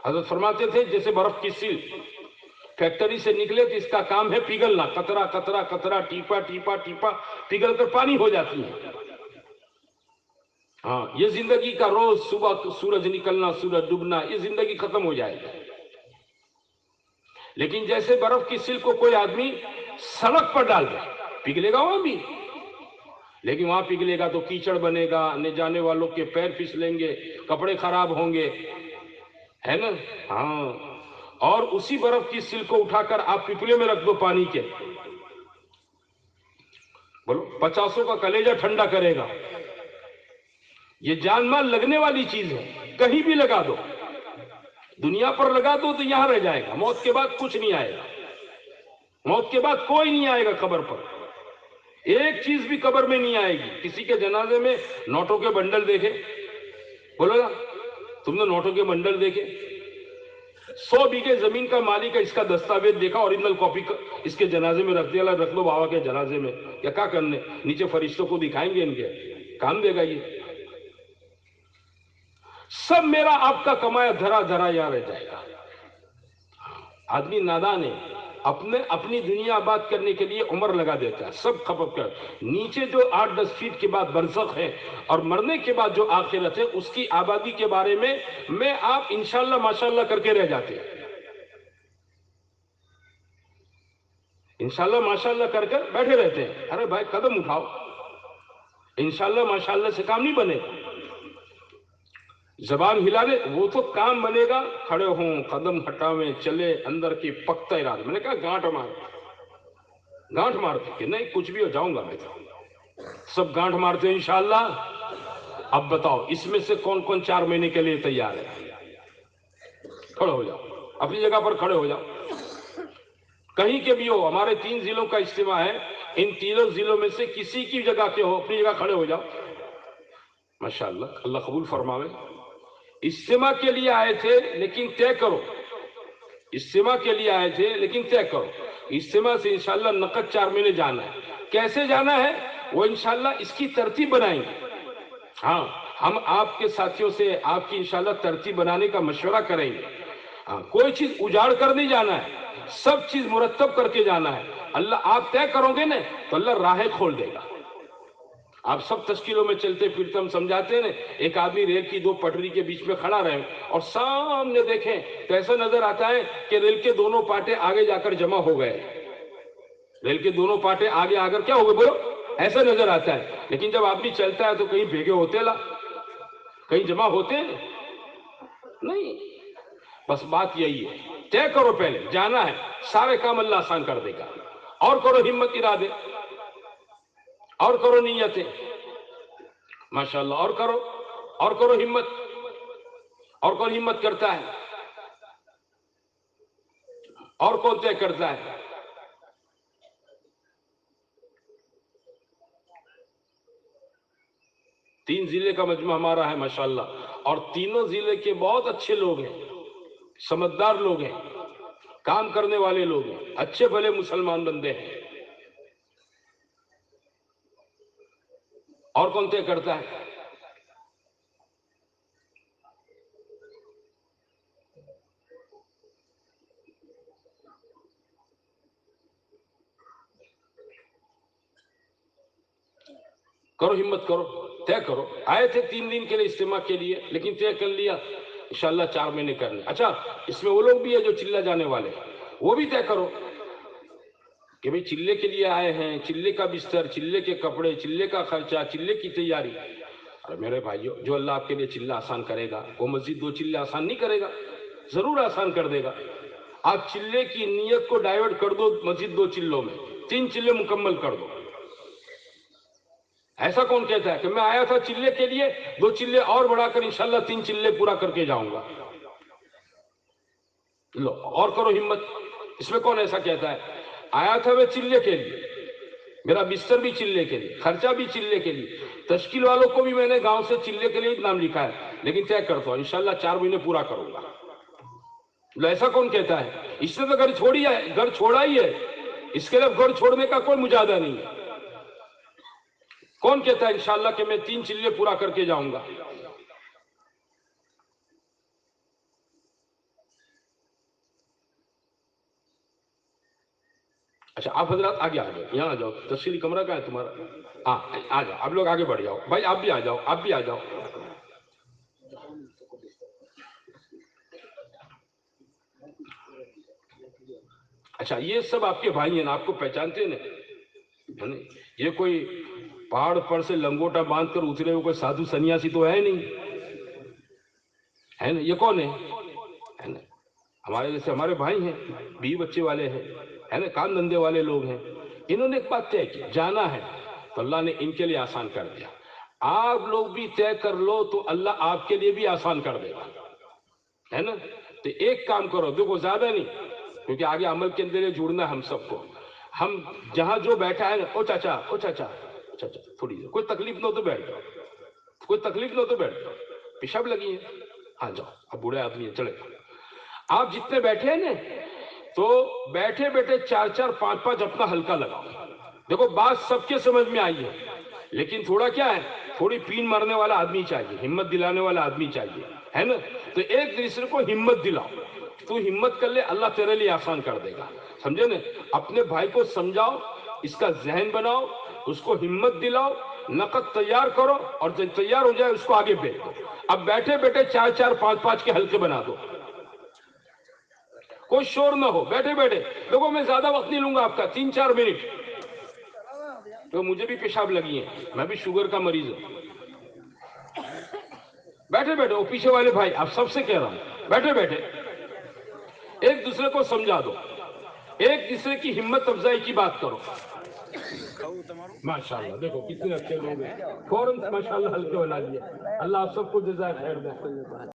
حضرت فرماتے تھے جیسے برف کی سیل فیکٹری سے نکلے تو اس کا کام ہے پگھلنا، قطرہ قطرہ قطرہ، ٹیپا ٹیپا ٹیپا پگھل کر پانی ہو جاتی ہے. ہاں یہ زندگی کا روز صبح سورج نکلنا سورج ڈوبنا، یہ زندگی ختم ہو جائے گی. لیکن جیسے برف کی سیل کو کوئی آدمی سڑک پر ڈال دے پگھلے گا وہاں بھی، لیکن وہاں پگھلے گا تو کیچڑ بنے گا، آنے جانے والوں کے پیر پھسلیں گے، کپڑے خراب ہوں گے، ہے نا. ہاں اور اسی برف کی سیل کو اٹھا کر آپ پپلے میں رکھ دو پانی کے، بولو 50 کا کلیجہ ٹھنڈا کرے گا. یہ جان مال لگنے والی چیز ہے, کہیں بھی لگا دو, دنیا پر لگا دو تو یہاں رہ جائے گا, موت کے بعد کچھ نہیں آئے گا, موت کے بعد کوئی نہیں آئے گا قبر پر, ایک چیز بھی قبر میں نہیں آئے گی. کسی کے جنازے میں نوٹوں کے بنڈل دیکھے, بولو نا, تم نے نوٹوں کے بنڈل دیکھے؟ 100 بیگھے زمین کا مالک ہے, اس کا دستاویز دیکھا, اوریجنل کاپی اس کے جنازے میں رکھ دیا, رکھ دو بابا کے جنازے میں, یا کیا کرنے, نیچے فرشتوں کو دکھائیں گے, ان کے کام دے گا یہ؟ سب میرا آپ کا کمایا دھرا دھرا یہاں رہ جائے گا. آدمی نادان ہے, اپنی دنیا آباد کرنے کے لیے عمر لگا دیتا ہے, سب کھپت کر. نیچے جو 8-10 فیٹ کے بعد برزخ ہے اور مرنے کے بعد جو آخرت ہے, اس کی آبادی کے بارے میں آپ انشاءاللہ ماشاءاللہ کر کے رہ جاتے ہیں. انشاءاللہ ماشاءاللہ کر کر بیٹھے رہتے ہیں. ارے بھائی قدم اٹھاؤ, انشاءاللہ ماشاءاللہ سے کام نہیں بنے گا. زبان ہلا دے وہ تو کام بنے گا. کھڑے ہوں, قدم ہٹاویں, چلے, اندر کی پختہ ارادہ. میں نے کہا گانٹھ مارتے کہ نہیں کچھ بھی ہو جاؤں گا میں تو. سب گانٹھ مارتے ہیں انشاءاللہ. اب بتاؤ اس میں سے کون کون 4 مہینے کے لیے تیار ہے؟ کھڑے ہو جاؤ, اپنی جگہ پر کھڑے ہو جاؤ, کہیں کے بھی ہو. ہمارے 3 ضلعوں کا اجتماع ہے, ان 3 ضلعوں میں سے کسی کی جگہ کے ہو, اپنی جگہ کھڑے ہو جاؤ. ماشاءاللہ, اللہ قبول فرماوے. اجتماع کے لیے آئے تھے لیکن طے کرو, اجتماع کے لیے آئے تھے لیکن طے کرو. اجتماع سے انشاءاللہ نقد 4 مہینے جانا ہے. کیسے جانا ہے وہ انشاءاللہ اس کی ترتیب بنائیں گے. ہاں, ہم آپ کے ساتھیوں سے آپ کی انشاءاللہ ترتیب بنانے کا مشورہ کریں گے. ہاں, کوئی چیز اجاڑ کر نہیں جانا ہے, سب چیز مرتب کر کے جانا ہے. اللہ آپ طے کرو گے نا تو اللہ راہیں کھول دے گا. آپ سب تشکیلوں میں چلتے پھرتے ہم سمجھاتے ہیں نا, ایک آدمی ریل کی 2 پٹری کے بیچ میں کھڑا رہے اور سامنے دیکھیں تو ایسا نظر آتا ہے کہ ریل کے دونوں پاٹے آگے جا کر جمع ہو گئے. ریل کے دونوں پاٹے آگے آ کر کیا ہو گئے بولو, ایسا نظر آتا ہے. لیکن جب آدمی چلتا ہے تو کہیں بھیگے ہوتے لا, کہیں جمع ہوتے ہیں نہیں. بس بات یہی ہے, طے کرو, پہلے جانا ہے, سارے کام اللہ آسان کر دے گا. اور کرو ہمت ارادے, اور کرو نیتیں, ماشاءاللہ, اور کرو ہمت, اور کون ہمت کرتا ہے, اور کون طے کرتا ہے. تین ضلع کا مجمع ہمارا ہے ماشاءاللہ, اور تینوں ضلع کے بہت اچھے لوگ ہیں, سمجھدار لوگ ہیں, کام کرنے والے لوگ ہیں, اچھے بھلے مسلمان بندے ہیں. اور کون طے کرتا ہے؟ کرو ہمت, کرو, طے کرو. آئے تھے 3 دن کے لیے اجتماع کے لیے, لیکن طے کر لیا انشاءاللہ 4 مہینے کرنے. اچھا, اس میں وہ لوگ بھی ہے جو چلہ جانے والے, وہ بھی طے کرو کہ بھئی چلے کے لیے آئے ہیں, چلے کا بستر, چلے کے کپڑے, چلے کا خرچہ, چلے کی تیاری. اور میرے بھائیو, جو اللہ آپ کے لیے چلہ آسان کرے گا وہ مسجد 2 چلے آسان نہیں کرے گا, ضرور آسان کر دے گا. آپ چلے کی نیت کو ڈائیورٹ کر دو مسجد 2 چلوں میں, 3 چلے مکمل کر دو. ایسا کون کہتا ہے کہ میں آیا تھا چلے کے لیے, 2 چلے اور بڑھا کر انشاءاللہ 3 چلے پورا کر کے جاؤں گا. لو, اور کرو ہمت. اس میں کون ایسا کہتا ہے آیا تھا میں چلے کے لیے, میرا بستر بھی چلے کے لیے, خرچہ بھی چلے کے لیے, تشکیل والوں کو بھی میں نے گاؤں سے چلے کے لیے نام لکھا ہے, لیکن طے کرتا ہوں انشاءاللہ 4 مہینے پورا کروں گا. لو, ایسا کون کہتا ہے؟ اس نے تو گھر چھوڑا ہی ہے, اس کے لیے گھر چھوڑنے کا کوئی مجاہدہ نہیں ہے. کون کہتا ہے انشاءاللہ کہ میں 3 چلے پورا کر کے جاؤں گا؟ اچھا, آپ حضرات آگے آ جاؤ, یہاں آ جاؤ. تفصیلی کمرہ کہاں ہے تمہارا؟ ہاں, آ جاؤ آپ لوگ, آگے بڑھ جاؤ بھائی, آپ بھی آ جاؤ, آپ بھی آ جاؤ. اچھا, یہ سب آپ کے بھائی ہیں نا, آپ کو پہچانتے ہیں نا, یہ کوئی پہاڑ پر سے لنگوٹا باندھ کر اترے ہوئے کوئی سادھو سنیاسی تو ہے نہیں, ہے نا. یہ کون ہے نا, ہمارے جیسے ہمارے بھائی ہیں, 20 بچے والے ہیں, ہے نا, کام دھندے والے لوگ ہیں. انہوں نے ایک بات طے کی, جانا ہے تو اللہ نے ان کے لیے آسان کر دیا. آپ لوگ بھی طے کر لو تو اللہ آپ کے لیے بھی آسان کر دے گا, ہے نا. تو ایک کام کرو, دیکھو زیادہ نہیں, کیونکہ آگے عمل کے اندر یہ جڑنا ہے ہم سب کو. ہم جہاں جو بیٹھا ہے نا, او چاچا او چاچا چاچا تھوڑی دیر, کوئی تکلیف نہ ہو تو بیٹھ جاؤ, کوئی تکلیف نہ ہو تو بیٹھ جاؤ. پیشاب لگی ہے, ہاں جاؤ, اب بوڑھے آدمی ہے چلے. آپ جتنے بیٹھے ہیں نا, تو بیٹھے بیٹھے 4 5 5 اپنا ہلکا لگاؤ. دیکھو بات سب کے سمجھ میں آئی ہے, لیکن تھوڑا کیا ہے, تھوڑی پین مارنے والا آدمی چاہیے, ہمت دلانے والا آدمی چاہیے, ہے نا. تو ایک دوسرے کو ہمت دلاؤ, تو ہمت کر لے, اللہ تیرے لیے آسان کر دے گا, سمجھے نا. اپنے بھائی کو سمجھاؤ, اس کا ذہن بناؤ, اس کو ہمت دلاؤ, نقد تیار کرو, اور جب تیار ہو جائے اس کو آگے بھیج دو. اب بیٹھے بیٹھے 4 4 5 5 کے ہلکے بنا دو, کوئی شور نہ ہو, بیٹھے بیٹھے. دیکھو میں زیادہ وقت نہیں لوں گا آپ کا, 3 4 منٹ. تو مجھے بھی پیشاب لگی ہیں, میں بھی شوگر کا مریض ہوں. بیٹھے بیٹھے, وہ پیچھے والے بھائی آپ سب سے کہہ رہا ہوں, بیٹھے بیٹھے ایک دوسرے کو سمجھا دو, ایک دوسرے کی ہمت افزائی کی بات کرو. ماشاءاللہ دیکھو کتنے اچھے لوگ ہیں, فوراً ماشاءاللہ ہلکے بنا لیے. اللہ آپ سب کو جزائے خیر دے.